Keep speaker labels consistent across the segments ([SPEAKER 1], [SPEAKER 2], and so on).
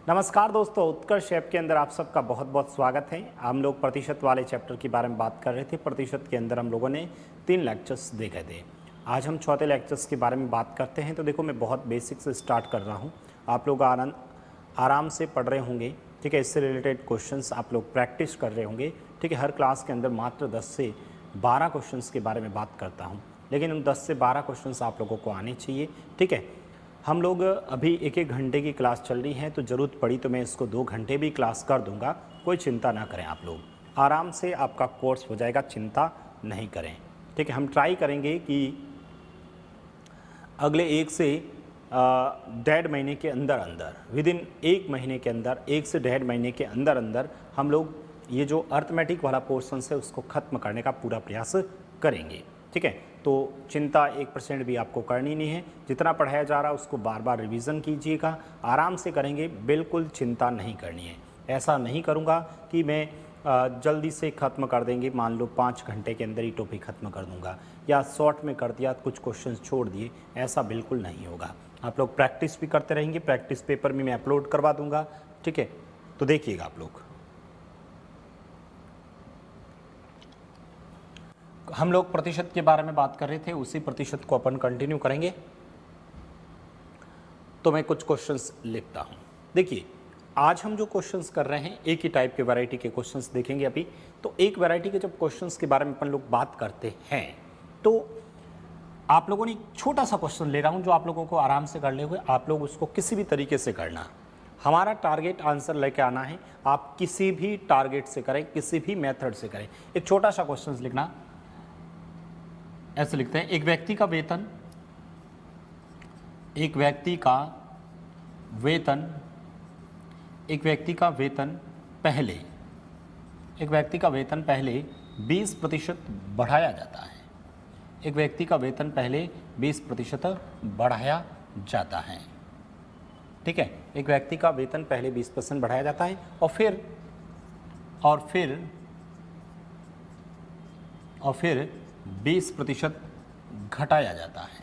[SPEAKER 1] नमस्कार दोस्तों, उत्कर्ष ऐप के अंदर आप सबका बहुत बहुत स्वागत है। हम लोग प्रतिशत वाले चैप्टर के बारे में बात कर रहे थे। प्रतिशत के अंदर हम लोगों ने 3 लेक्चर्स देखे थे। आज हम चौथे लेक्चर्स के बारे में बात करते हैं। तो देखो, मैं बहुत बेसिक से स्टार्ट कर रहा हूँ। आप लोग आराम से पढ़ रहे होंगे, ठीक है। इससे रिलेटेड क्वेश्चंस आप लोग प्रैक्टिस कर रहे होंगे, ठीक है। हर क्लास के अंदर मात्र 10 से 12 क्वेश्चंस के बारे में बात करता हूँ, लेकिन उन 10 से 12 क्वेश्चंस आप लोगों को आने चाहिए, ठीक है। हम लोग अभी 1-1 घंटे की क्लास चल रही है, तो ज़रूरत पड़ी तो मैं इसको 2 घंटे भी क्लास कर दूंगा। कोई चिंता ना करें, आप लोग आराम से आपका कोर्स हो जाएगा, चिंता नहीं करें, ठीक है। हम ट्राई करेंगे कि अगले 1 से 1.5 महीने के अंदर विदिन 1 महीने के अंदर 1 से 1.5 महीने के अंदर हम लोग ये जो अर्थमेटिक वाला पोर्शन है उसको ख़त्म करने का पूरा प्रयास करेंगे, ठीक है। तो चिंता 1% भी आपको करनी नहीं है। जितना पढ़ाया जा रहा है उसको बार बार रिवीजन कीजिएगा, आराम से करेंगे, बिल्कुल चिंता नहीं करनी है। ऐसा नहीं करूँगा कि मैं जल्दी से ख़त्म कर देंगे, मान लो 5 घंटे के अंदर ही टॉपिक ख़त्म कर दूंगा, या शॉर्ट में कर दिया, कुछ क्वेश्चंस छोड़ दिए, ऐसा बिल्कुल नहीं होगा। आप लोग प्रैक्टिस भी करते रहेंगे, प्रैक्टिस पेपर में मैं अपलोड करवा दूँगा, ठीक है। तो देखिएगा आप लोग, हम लोग प्रतिशत के बारे में बात कर रहे थे, उसी प्रतिशत को अपन कंटिन्यू करेंगे। तो मैं कुछ क्वेश्चंस लिखता हूं। देखिए, आज हम जो क्वेश्चंस कर रहे हैं एक ही टाइप के वैरायटी के क्वेश्चंस देखेंगे अभी। तो एक वैरायटी के जब क्वेश्चंस के बारे में अपन लोग बात करते हैं, तो आप लोगों ने एक छोटा सा क्वेश्चन ले रहा हूं जो आप लोगों को आराम से कर ले हुए, आप लोग उसको किसी भी तरीके से करना। हमारा टारगेट आंसर लेके आना है, आप किसी भी टारगेट से करें, किसी भी मेथड से करें। एक छोटा सा क्वेश्चन लिखना, ऐसे लिखते हैं, एक व्यक्ति का वेतन पहले 20% बढ़ाया जाता है। एक व्यक्ति का वेतन पहले 20% बढ़ाया जाता है, ठीक है। एक व्यक्ति का वेतन पहले 20% बढ़ाया जाता है और फिर 20% घटाया जाता है।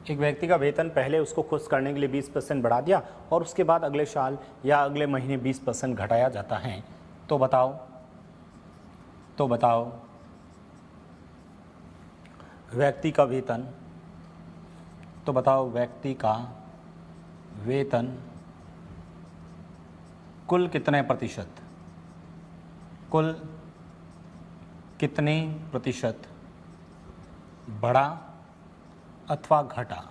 [SPEAKER 1] एक व्यक्ति का वेतन पहले उसको खुश करने के लिए 20% बढ़ा दिया और उसके बाद अगले साल या अगले महीने 20% घटाया जाता है। तो बताओ व्यक्ति का वेतन कुल कितने प्रतिशत बढ़ा अथवा घटा।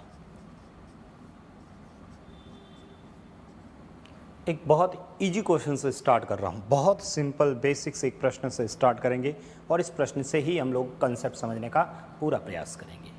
[SPEAKER 1] एक बहुत इजी क्वेश्चन से स्टार्ट कर रहा हूं, बहुत सिंपल बेसिक से एक प्रश्न से स्टार्ट करेंगे और इस प्रश्न से ही हम लोग कंसेप्ट समझने का पूरा प्रयास करेंगे।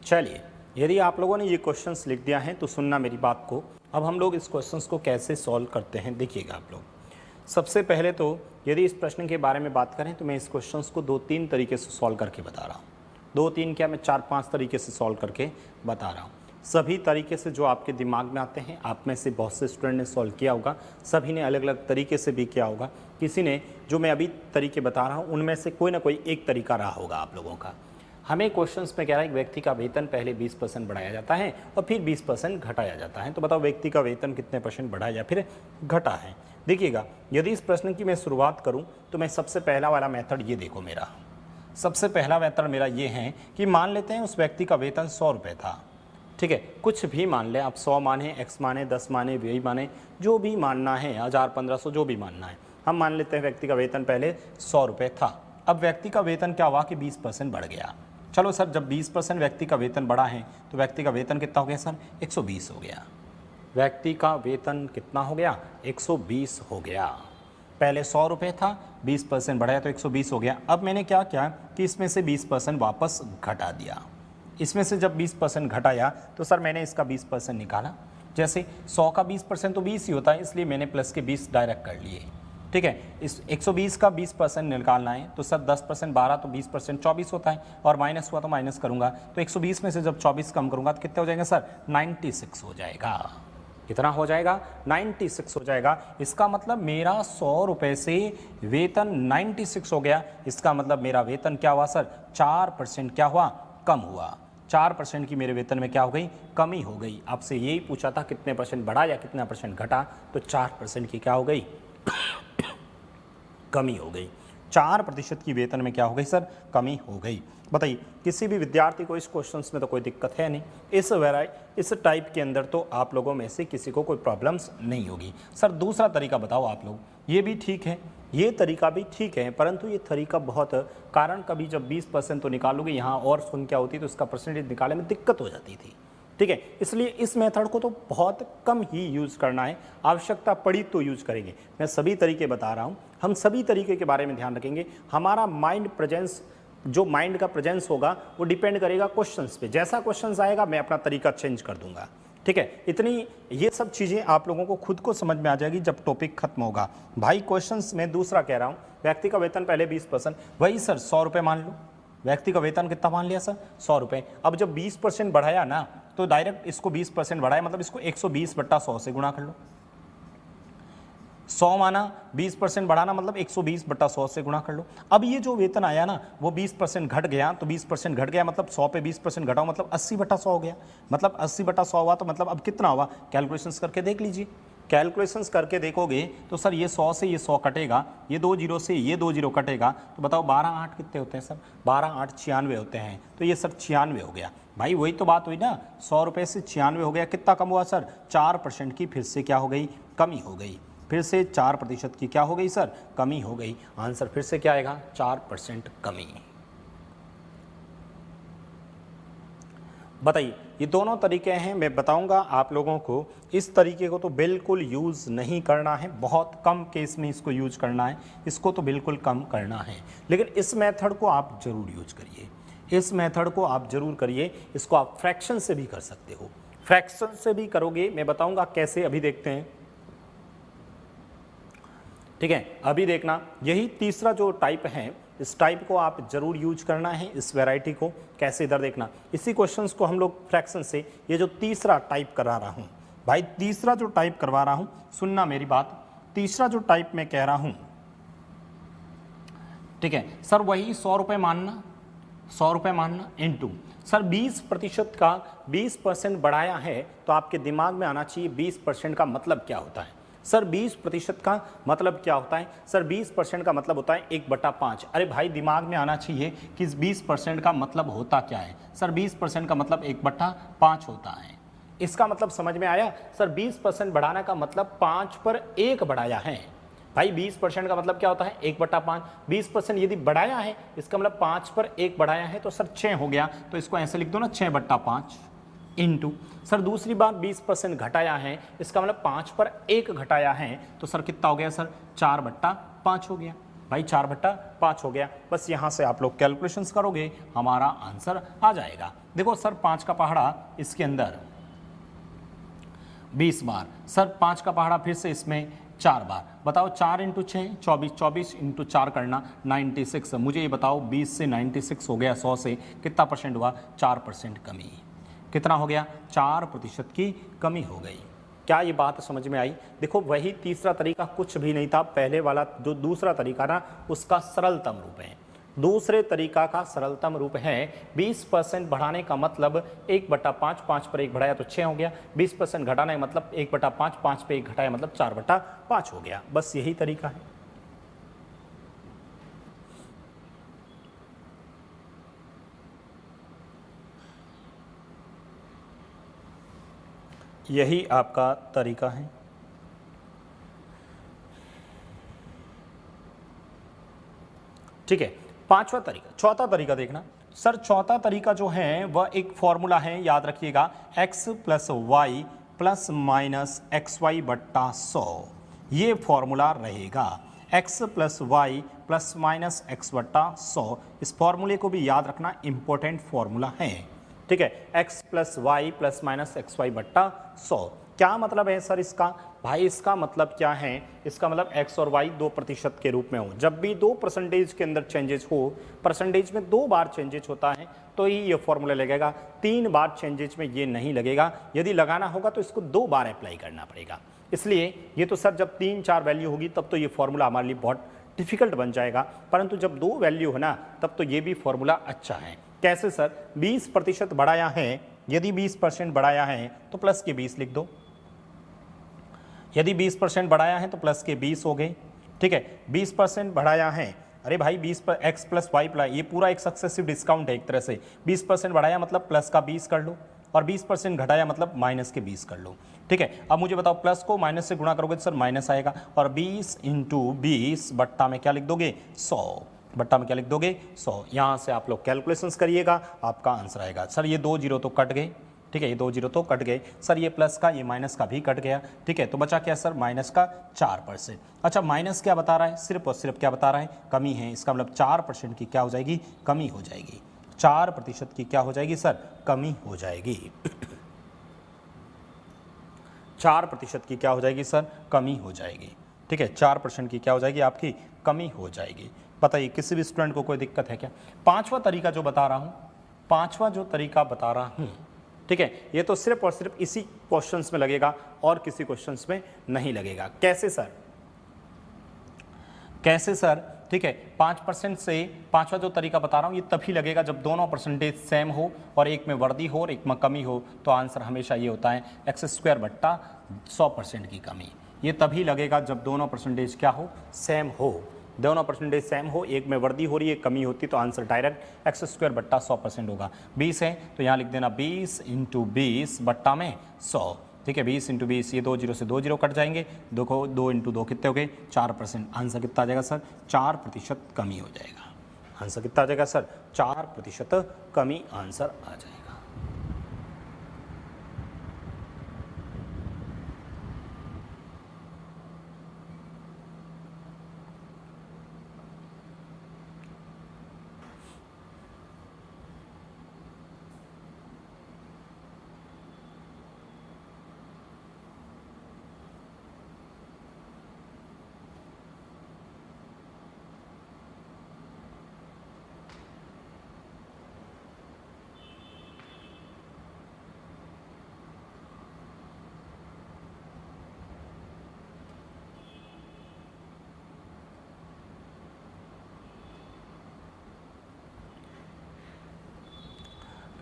[SPEAKER 1] चलिए, यदि आप लोगों ने ये क्वेश्चंस लिख दिया है तो सुनना मेरी बात को। अब हम लोग इस क्वेश्चंस को कैसे सॉल्व करते हैं देखिएगा आप लोग। सबसे पहले तो यदि इस प्रश्न के बारे में बात करें तो मैं इस क्वेश्चंस को 2-3 तरीके से सॉल्व करके बता रहा हूँ। 2-3 क्या, मैं 4-5 तरीके से सॉल्व करके बता रहा हूँ। सभी तरीके से जो आपके दिमाग में आते हैं, आप में से बहुत से स्टूडेंट ने सॉल्व किया होगा, सभी ने अलग अलग तरीके से भी किया होगा। किसी ने, जो मैं अभी तरीके बता रहा हूँ उनमें से कोई ना कोई एक तरीका रहा होगा आप लोगों का। हमें क्वेश्चंस में कह रहा है कि व्यक्ति का वेतन पहले 20% बढ़ाया जाता है और फिर 20% घटाया जाता है। तो बताओ व्यक्ति का वेतन कितने % बढ़ा या फिर घटा है। देखिएगा, यदि इस प्रश्न की मैं शुरुआत करूं तो मैं सबसे पहला वाला मेथड, ये देखो मेरा सबसे पहला मेथड मेरा ये है कि मान लेते हैं उस व्यक्ति का वेतन 100 रुपये था, ठीक है। कुछ भी मान लें आप, 100 माने, x माने, 10 माने, 20 माने, जो भी मानना है, 1000-1500 जो भी मानना है। हम मान लेते हैं व्यक्ति का वेतन पहले 100 रुपये था। अब व्यक्ति का वेतन क्या हुआ कि 20% बढ़ गया। चलो सर, जब 20% व्यक्ति का वेतन बढ़ा है तो व्यक्ति का वेतन कितना हो गया सर? 120 हो गया। व्यक्ति का वेतन कितना हो गया? 120 हो गया। पहले 100 रुपये था, 20% बढ़ाया तो 120 हो गया। अब मैंने क्या किया कि इसमें से 20% वापस घटा दिया। इसमें से जब 20% घटाया तो सर मैंने इसका 20% निकाला। जैसे 100 का 20% तो 20 ही होता है, इसलिए मैंने प्लस के 20 डायरेक्ट कर लिए। ठीक है। इस 120 का 20% निकालना है तो सर 10% 12 तो 20% 24 होता है, और माइनस हुआ तो माइनस करूंगा, तो 120 में से जब 24 कम करूंगा तो कितने हो जाएंगे सर? 96 हो जाएगा। कितना हो जाएगा? 96 हो जाएगा। इसका मतलब मेरा 100 रुपये से वेतन 96 हो गया। इसका मतलब मेरा वेतन क्या हुआ सर? 4% क्या हुआ? कम हुआ। 4% की मेरे वेतन में क्या हो गई? कमी हो गई। आपसे यही पूछा था कितने परसेंट बढ़ा या कितना परसेंट घटा, तो 4% की क्या हो गई? कमी हो गई। 4% की वेतन में क्या हो गई सर? कमी हो गई। बताइए, किसी भी विद्यार्थी को इस क्वेश्चंस में तो कोई दिक्कत है नहीं, इस टाइप के अंदर तो आप लोगों में से किसी को कोई प्रॉब्लम्स नहीं होगी। सर दूसरा तरीका बताओ आप लोग। ये भी ठीक है, ये तरीका भी ठीक है, परंतु ये तरीका बहुत, कारण कभी जब 20% तो निकालोगे यहाँ और संख्या होती तो इसका परसेंटेज निकालने में दिक्कत हो जाती थी। ठीक है, इसलिए इस मेथड को तो बहुत कम ही यूज़ करना है, आवश्यकता पड़ी तो यूज़ करेंगे। मैं सभी तरीके बता रहा हूँ, हम सभी तरीके के बारे में ध्यान रखेंगे। हमारा माइंड प्रेजेंस, जो माइंड का प्रेजेंस होगा वो डिपेंड करेगा क्वेश्चंस पे। जैसा क्वेश्चंस आएगा मैं अपना तरीका चेंज कर दूंगा। ठीक है, इतनी ये सब चीज़ें आप लोगों को खुद को समझ में आ जाएगी जब टॉपिक खत्म होगा। भाई क्वेश्चंस में दूसरा कह रहा हूँ, व्यक्ति का वेतन पहले 20%, वही सर 100 रुपये मान लो। व्यक्ति का वेतन कितना मान लिया सर? 100 रुपये। अब जब 20% बढ़ाया ना, तो डायरेक्ट इसको 20% बढ़ाया, मतलब इसको 120/100 से गुणा कर लो। 100 माना, 20% बढ़ाना मतलब 120/100 से गुणा कर लो। अब ये जो वेतन आया ना वो 20% घट गया, तो 20% घट गया मतलब 100 पे 20% घटाओ मतलब 80/100 हो गया। मतलब 80/100 हुआ तो मतलब अब कितना हुआ? कैलकुलेशंस करके देख लीजिए। कैलकुलेशंस करके देखोगे तो सर ये 100 से ये 100 कटेगा, ये 2 जीरो से ये 2 जीरो कटेगा, तो बताओ 12×8 कितने होते हैं सर? 12×8 96 होते हैं। तो ये सर 96 हो गया। भाई वही तो बात हुई ना, 100 रुपये से 96 हो गया। कितना कम हुआ सर? 4% की फिर से क्या हो गई? कमी हो गई। फिर से 4% की क्या हो गई सर? कमी हो गई। आंसर फिर से क्या आएगा? 4% कमी। बताइए, ये दोनों तरीके हैं, मैं बताऊंगा आप लोगों को। इस तरीके को तो बिल्कुल यूज़ नहीं करना है, बहुत कम केस में इसको यूज करना है, इसको तो बिल्कुल कम करना है। लेकिन इस मेथड को आप जरूर यूज करिए, इस मेथड को आप जरूर करिए। इसको आप फ्रैक्शन से भी कर सकते हो, फ्रैक्शन से भी करोगे, मैं बताऊंगा कैसे, अभी देखते हैं। ठीक है, अभी देखना, यही तीसरा जो टाइप है, इस टाइप को आप जरूर यूज करना है, इस वैरायटी को। कैसे? इधर देखना, इसी क्वेश्चंस को हम लोग फ्रैक्शन से, ये जो तीसरा टाइप करा रहा हूं भाई, तीसरा जो टाइप करवा रहा हूं, सुनना मेरी बात, तीसरा जो टाइप मैं कह रहा हूं, ठीक है सर, वही 100 रुपये मानना, 100 रुपये मानना इनटू सर 20% का 20% बढ़ाया है, तो आपके दिमाग में आना चाहिए 20% का मतलब क्या होता है। सर 20% का मतलब क्या होता है? सर 20% का मतलब होता है 1/5। अरे भाई दिमाग में आना चाहिए कि इस 20% का मतलब होता क्या है। सर 20% का मतलब 1/5 होता है। इसका मतलब समझ में आया? सर 20% बढ़ाने का मतलब 5 पर 1 बढ़ाया है। भाई 20% का मतलब क्या होता है? 1/5। 20% यदि बढ़ाया है, इसका मतलब 5 पर 1 बढ़ाया है, तो सर 6 हो गया। तो इसको ऐसे लिख दो ना, 6/5 इनटू सर दूसरी बात 20% घटाया है, इसका मतलब 5 पर 1 घटाया है, तो सर कितना हो गया सर? 4/5 हो गया। भाई 4/5 हो गया। बस यहाँ से आप लोग कैलकुलेशंस करोगे, हमारा आंसर आ जाएगा। देखो सर 5 का पहाड़ा इसके अंदर 20 बार, सर 5 का पहाड़ा फिर से इसमें 4 बार। बताओ 4 × 6 24, 24 × 4 करना 96। मुझे ये बताओ 20 से 96 हो गया, 100 से कितना परसेंट हुआ? 4% कमी। कितना हो गया? 4% की कमी हो गई। क्या ये बात समझ में आई? देखो वही तीसरा तरीका कुछ भी नहीं था, पहले वाला जो दूसरा तरीका ना उसका सरलतम रूप है। दूसरे तरीका का सरलतम रूप है 20% बढ़ाने का मतलब 1/5, 5 पर 1 बढ़ाया तो 6 हो गया। 20% घटाने का मतलब 1/5, 5 पे 1 घटाया मतलब 4/5 हो गया। बस यही तरीका है। यही आपका तरीका है। ठीक है, पांचवा तरीका, चौथा तरीका देखना। सर चौथा तरीका जो है वह एक फॉर्मूला है, याद रखिएगा, x + y ± xy/100। ये फॉर्मूला रहेगा, x + y ± x/100। इस फॉर्मूले को भी याद रखना, इंपॉर्टेंट फॉर्मूला है। ठीक है, x + y ± xy/100। क्या मतलब है सर इसका? भाई इसका मतलब क्या है, इसका मतलब x और y 2% के रूप में हो। जब भी 2% के अंदर चेंजेस हो, परसेंटेज में 2 बार चेंजेस होता है तो ही ये फॉर्मूला लगेगा, 3 बार चेंजेस में ये नहीं लगेगा। यदि लगाना होगा तो इसको 2 बार अप्लाई करना पड़ेगा। इसलिए ये तो सर जब 3-4 वैल्यू होगी तब तो ये फॉर्मूला हमारे लिए बहुत डिफिकल्ट बन जाएगा, परंतु जब 2 वैल्यू हो ना तब तो ये भी फॉर्मूला अच्छा है। कैसे सर? 20% बढ़ाया है, यदि 20% बढ़ाया है तो प्लस के 20 लिख दो। यदि 20% बढ़ाया है तो प्लस के 20 हो गए, ठीक है। 20% बढ़ाया है, अरे भाई 20 पर x प्लस वाई प्लस, ये पूरा एक सक्सेसिव डिस्काउंट है एक तरह से। 20% बढ़ाया मतलब प्लस का 20 कर लो, और 20% घटाया मतलब माइनस के 20 कर लो, ठीक है। अब मुझे बताओ प्लस को माइनस से गुणा करोगे तो सर माइनस आएगा, और 20 इंटू 20 बट्टा में क्या लिख दोगे 100, बट्टा में क्या लिख दोगे 100। यहाँ से आप लोग कैलकुलेशंस करिएगा, आपका आंसर आएगा। सर ये 2 जीरो तो कट गए, ठीक है, ये 2 जीरो तो कट गए। सर ये प्लस का ये माइनस का भी कट गया, ठीक है, तो बचा क्या सर माइनस का 4%। अच्छा माइनस क्या बता रहा है, सिर्फ और सिर्फ क्या बता रहा है, कमी है। इसका मतलब 4% की क्या हो जाएगी, कमी हो जाएगी। 4% की क्या हो जाएगी सर, कमी हो जाएगी। 4% की क्या हो जाएगी सर, कमी हो जाएगी, ठीक है। 4% की क्या हो जाएगी, आपकी कमी हो जाएगी। बताइए किसी भी स्टूडेंट को कोई दिक्कत है क्या? पांचवा तरीका जो बता रहा हूं, पांचवा जो तरीका बता रहा हूं, ठीक है, ये तो सिर्फ और सिर्फ इसी क्वेश्चंस में लगेगा और किसी क्वेश्चंस में नहीं लगेगा। कैसे सर? कैसे सर? ठीक है, 5% से पांचवा जो तरीका बता रहा हूं ये तभी लगेगा जब दोनों परसेंटेज सेम हो और एक में वृद्धि हो और एक में कमी हो, तो आंसर हमेशा ये होता है x² बट्टा 100% की कमी। ये तभी लगेगा जब दोनों परसेंटेज क्या हो, सेम हो। दोनों परसेंटेज सेम हो, एक में वृद्धि हो रही है, कमी होती, तो आंसर डायरेक्ट x² बट्टा 100% होगा। 20 है तो यहाँ लिख देना 20 इंटू 20 बट्टा में 100, ठीक है। 20 इंटू 20, ये 2 जीरो से 2 जीरो कट जाएंगे, 2 इंटू 2 कितने हो गए 4%। आंसर कितना आ जाएगा सर, 4% कमी हो जाएगा। आंसर कितना आ जाएगा सर, 4% कमी आंसर आ जाएगा।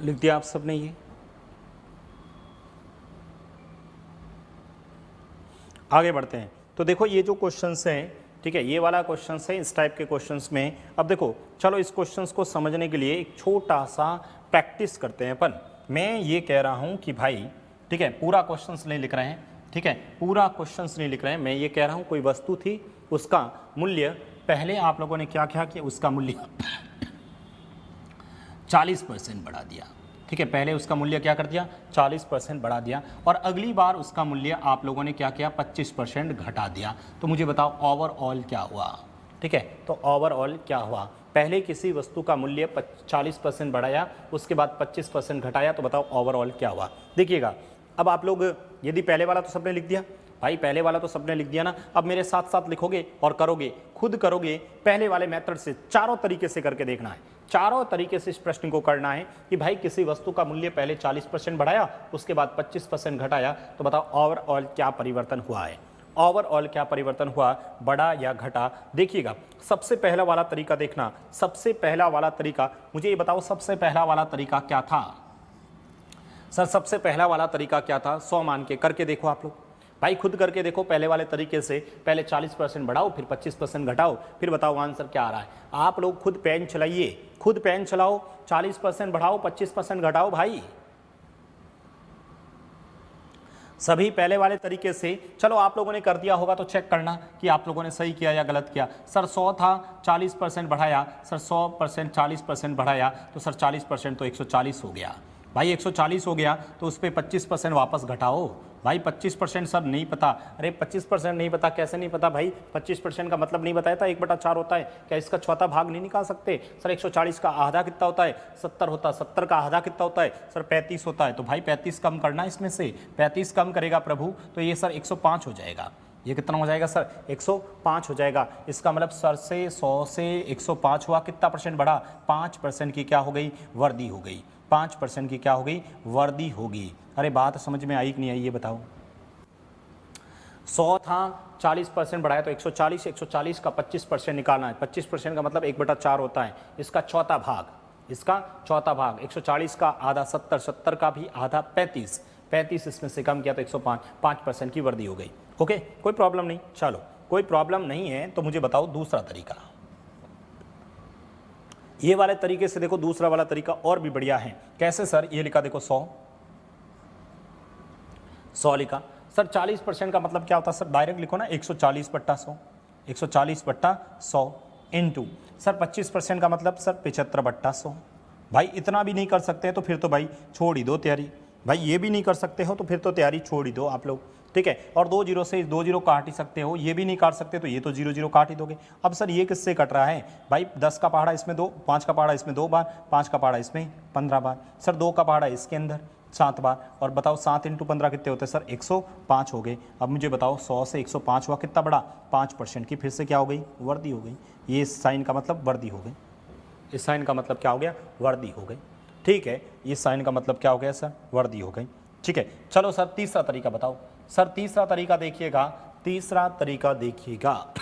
[SPEAKER 1] लिख दिया आप सबने ये? आगे बढ़ते हैं। तो देखो ये जो क्वेश्चंस हैं, ठीक है, ये वाला क्वेश्चंस है, इस टाइप के क्वेश्चंस में अब देखो चलो इस क्वेश्चंस को समझने के लिए एक छोटा सा प्रैक्टिस करते हैं अपन। मैं ये कह रहा हूँ कि भाई, ठीक है, पूरा क्वेश्चंस नहीं लिख रहे हैं, ठीक है, पूरा क्वेश्चंस नहीं लिख रहे हैं। मैं ये कह रहा हूँ कोई वस्तु थी, उसका मूल्य पहले आप लोगों ने क्या क्या किया, उसका मूल्य 40% बढ़ा दिया, ठीक है, पहले उसका मूल्य क्या कर दिया 40% बढ़ा दिया, और अगली बार उसका मूल्य आप लोगों ने क्या किया 25% घटा दिया। तो मुझे बताओ ओवरऑल क्या हुआ, ठीक है। तो ओवरऑल क्या हुआ, पहले किसी वस्तु का मूल्य 40% बढ़ाया, उसके बाद 25% घटाया, तो बताओ ओवरऑल क्या हुआ। देखिएगा अब आप लोग, यदि पहले वाला तो सबने लिख दिया भाई, पहले वाला तो सबने लिख दिया ना, अब मेरे साथ साथ लिखोगे और करोगे, खुद करोगे पहले वाले मेथड से, चारों तरीके से करके देखना है। चारों तरीके से इस प्रश्न को करना है कि भाई किसी वस्तु का मूल्य पहले 40% बढ़ाया, उसके बाद 25% घटाया, तो बताओ ओवरऑल क्या परिवर्तन हुआ है। ओवरऑल क्या परिवर्तन हुआ, बढ़ा या घटा। देखिएगा सबसे पहला वाला तरीका देखना, सबसे पहला वाला तरीका, मुझे ये बताओ सबसे पहला वाला तरीका क्या था सर? सबसे पहला वाला तरीका क्या था, 100 मान के करके देखो आप लोग भाई, खुद करके देखो पहले वाले तरीके से। पहले 40% बढ़ाओ, फिर 25% घटाओ, फिर बताओ आंसर क्या आ रहा है। आप लोग खुद पेन चलाइए, खुद पेन चलाओ, 40% बढ़ाओ 25% घटाओ भाई, सभी पहले वाले तरीके से। चलो आप लोगों ने कर दिया होगा तो चेक करना कि आप लोगों ने सही किया या गलत किया। सर 100 था, 40% बढ़ाया, सर 100% 40% बढ़ाया, तो सर 40% तो 140 हो गया भाई, 140 हो गया, तो उस पर 25% वापस घटाओ, भाई 25% सर नहीं पता। अरे 25% नहीं पता, कैसे नहीं पता भाई? 25% का मतलब नहीं बताया था 1/4 होता है, क्या इसका चौथा भाग नहीं निकाल सकते? सर 140 का आधा कितना होता है? 70 होता है। 70 का आधा कितना होता है? सर 35 होता है। तो भाई 35 कम करना इसमें से, 35 कम करेगा प्रभु तो ये सर 105 हो जाएगा। ये कितना हो जाएगा सर? 105 हो जाएगा। इसका मतलब सर से 100 से 105 हुआ, कितना परसेंट बढ़ा? 5% की क्या हो गई? वर्दी हो गई। 5% की क्या हो गई? वर्दी होगी। अरे बात समझ में आई कि नहीं आई ये बताओ? 100 था, 40% बढ़ाया तो 140, 140 का 25% निकालना है। 25% का मतलब 1/4 होता है। इसका चौथा भाग, इसका चौथा भाग 140 का आधा 70, 70 का भी आधा 35, 35 इसमें से कम किया तो 105, 5% की वर्दी हो गई। ओके, कोई प्रॉब्लम नहीं। चलो कोई प्रॉब्लम नहीं है तो मुझे बताओ दूसरा तरीका। ये वाले तरीके से देखो, दूसरा वाला तरीका और भी बढ़िया है। कैसे सर? ये लिखा देखो 100 लिखा। सर 40% का मतलब क्या होता है सर? डायरेक्ट लिखो ना, 140/100, 140/100 इनटू सर 25% का मतलब सर 75/100। भाई इतना भी नहीं कर सकते तो फिर तो भाई छोड़ ही दो तैयारी। भाई ये भी नहीं कर सकते हो तो फिर तो तैयारी छोड़ ही दो आप लोग, ठीक है। और 2 जीरो से 2 जीरो काट ही सकते हो, ये भी नहीं काट सकते तो ये तो 0 0 काट ही दोगे। अब सर ये किससे कट रहा है? भाई 10 का पहाड़ा इसमें 2, 5 का पहाड़ा इसमें 2 बार, 5 का पहाड़ा इसमें 15 बार, सर 2 का पहाड़ा इसके अंदर 7 बार। और बताओ 7 × 15 कितने होते हैं सर? 105 हो गए। अब मुझे बताओ 100 से 105 हुआ, कितना बड़ा? 5% की फिर से क्या हो गई? वर्दी हो गई। ये साइन का मतलब वर्दी हो गई। इस साइन का मतलब क्या हो गया? वर्दी हो गई। ठीक है, इस साइन का मतलब क्या हो गया सर? वर्दी हो गई। ठीक है, चलो सर तीसरा तरीका बताओ। सर तीसरा तरीका देखिएगा, तीसरा तरीका देखिएगा।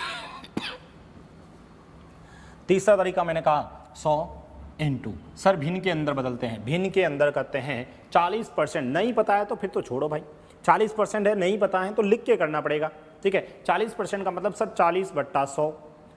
[SPEAKER 1] तीसरा तरीका मैंने कहा 100 इनटू सर भिन्न के अंदर बदलते हैं, भिन्न के अंदर करते हैं 40%। नहीं पता है तो फिर तो छोड़ो भाई, 40% है, नहीं पता है तो लिख के करना पड़ेगा। ठीक है, 40% का मतलब सर 40/100।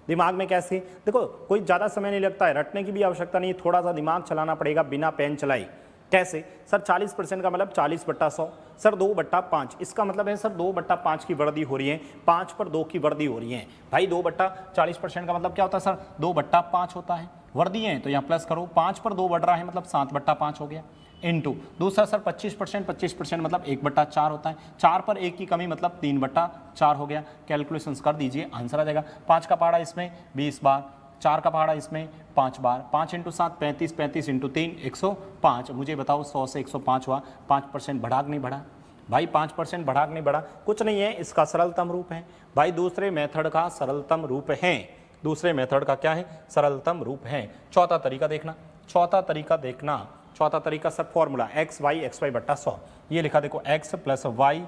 [SPEAKER 1] दिमाग में कैसे? देखो कोई ज़्यादा समय नहीं लगता है, रटने की भी आवश्यकता नहीं है, थोड़ा सा दिमाग चलाना पड़ेगा बिना पेन चलाई। कैसे सर? 40% का मतलब 40/100, सर 2/5। इसका मतलब है सर 2/5 की वर्दी हो रही है, 5 पर 2 की वर्दी हो रही है। भाई 2/40% का मतलब क्या होता है सर? 2/5 होता है। वर्दी है तो यहाँ प्लस करो, 5 पर 2 बढ़ रहा है मतलब 7/5 हो गया। इनटू दूसरा सर 25%, 25% मतलब 1/4 होता है। 4 पर 1 की कमी मतलब 3/4 हो गया। कैलकुलेशंस कर दीजिए, आंसर आ जाएगा। 5 का पहाड़ा इसमें 20 बार, 4 का पहाड़ा इसमें 5 बार, 5 × 7 35, 35 × 3 105। मुझे बताओ 100 से 105 हुआ, 5% बढ़ा कि नहीं बढ़ा? भाई 5% बढ़ा कि नहीं बढ़ा? कुछ नहीं है, इसका सरलतम रूप है भाई, दूसरे मेथड का सरलतम रूप है। दूसरे मेथड का क्या है? सरलतम रूप है। चौथा तरीका देखना, चौथा तरीका देखना। चौथा तरीका सर फॉर्मूला xy/100। ये लिखा देखो x + y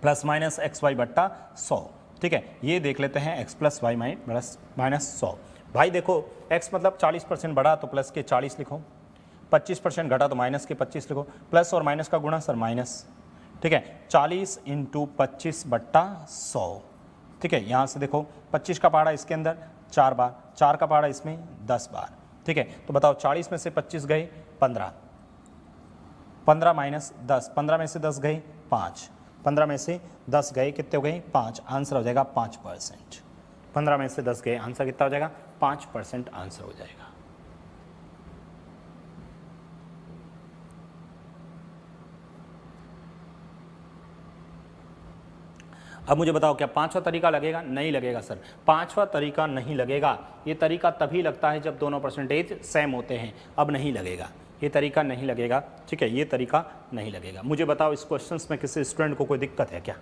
[SPEAKER 1] ± xy/100। ठीक है, ये देख लेते हैं x + y - 100। भाई देखो x मतलब 40% बढ़ा तो प्लस के 40 लिखो, 25% घटा तो माइनस के 25 लिखो, प्लस और माइनस का गुणा सर माइनस। ठीक है, 40 × 25/100। ठीक है, यहाँ से देखो 25 का पहाड़ा इसके अंदर 4 बार, 4 का पहाड़ा इसमें 10 बार। ठीक है, तो बताओ 40 में से 25 गए 15, 15 - 10, 15 में से 10 गए 5, 15 में से 10 गए कितने हो गए? 5। आंसर हो जाएगा 5%। 15 में से 10 गए, आंसर कितना हो जाएगा? 5% आंसर हो जाएगा। अब मुझे बताओ क्या पांचवा तरीका लगेगा? नहीं लगेगा सर, पांचवा तरीका नहीं लगेगा। ये तरीका तभी लगता है जब दोनों परसेंटेज सेम होते हैं। अब नहीं लगेगा, ये तरीका नहीं लगेगा। ठीक है, ये तरीका नहीं लगेगा। मुझे बताओ इस क्वेश्चंस में किसी स्टूडेंट को कोई दिक्कत है क्या?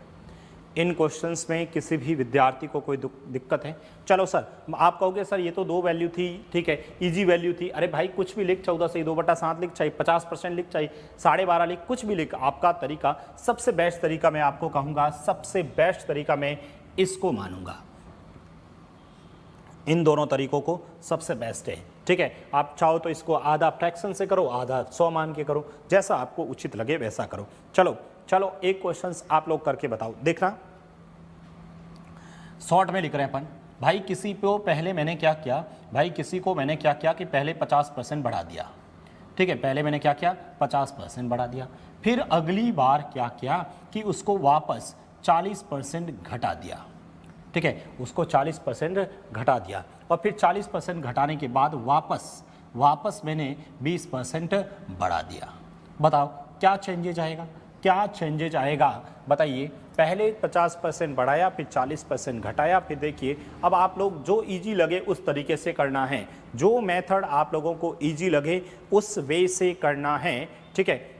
[SPEAKER 1] इन क्वेश्चंस में किसी भी विद्यार्थी को कोई दिक्कत है? चलो सर, आप कहोगे सर ये तो 2 वैल्यू थी, ठीक है, इजी वैल्यू थी। अरे भाई कुछ भी लिख, 14 से 2/7 लिख, चाहे 50% लिख, चाहे 12.5 लिख, कुछ भी लिख, आपका तरीका सबसे बेस्ट तरीका मैं आपको कहूँगा, सबसे बेस्ट तरीका मैं इसको मानूंगा। इन दोनों तरीकों को सबसे बेस्ट है। ठीक है, आप चाहो तो इसको आधा फ्रैक्शन से करो, आधा 100 मान के करो, जैसा आपको उचित लगे वैसा करो। चलो चलो एक क्वेश्चंस आप लोग करके बताओ, देखना शॉर्ट में लिख रहे हैं अपन। भाई किसी को पहले मैंने क्या किया, भाई किसी को मैंने क्या किया कि पहले 50% बढ़ा दिया। ठीक है, पहले मैंने क्या किया? 50% बढ़ा दिया। फिर अगली बार क्या किया कि उसको वापस 40% घटा दिया। ठीक है, उसको 40% घटा दिया और फिर 40% घटाने के बाद वापस मैंने 20% बढ़ा दिया। बताओ क्या चेंजेज आएगा? क्या चेंजेज आएगा बताइए। पहले 50% बढ़ाया, फिर 40% घटाया, फिर देखिए अब आप लोग जो इजी लगे उस तरीके से करना है, जो मेथड आप लोगों को इजी लगे उस वे से करना है, ठीक है।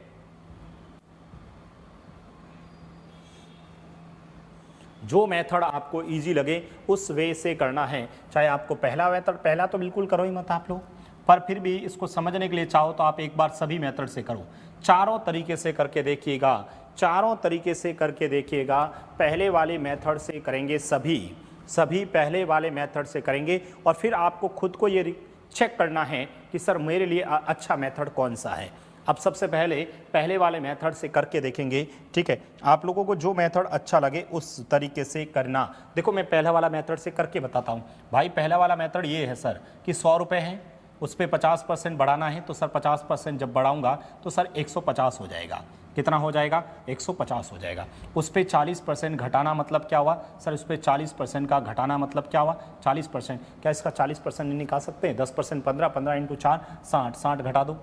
[SPEAKER 1] जो मेथड आपको इजी लगे उस वे से करना है, चाहे आपको पहला मेथड, पहला तो बिल्कुल करो ही मत आप लोग, पर फिर भी इसको समझने के लिए चाहो तो आप एक बार सभी मेथड से करो, चारों तरीके से करके देखिएगा, चारों तरीके से करके देखिएगा। पहले वाले मेथड से करेंगे सभी पहले वाले मेथड से करेंगे, और फिर आपको खुद को ये चेक करना है कि सर मेरे लिए अच्छा मेथड कौन सा है। अब सबसे पहले वाले मेथड से करके देखेंगे, ठीक है। आप लोगों को जो मेथड अच्छा लगे उस तरीके से करना। देखो मैं पहला वाला मेथड से करके बताता हूँ भाई। पहला वाला मेथड ये है सर कि 100 रुपये हैं, उस पर 50% बढ़ाना है, तो सर 50% जब बढ़ाऊंगा तो सर 150 हो जाएगा। कितना हो जाएगा? 150 हो जाएगा। उस पर 40% घटाना मतलब क्या हुआ सर? उस पर 40% का घटाना मतलब क्या हुआ? 40%। क्या इसका 40% नहीं निकाल सकते? 10% 15, 15 इंटू 4 60, 60 घटा दो,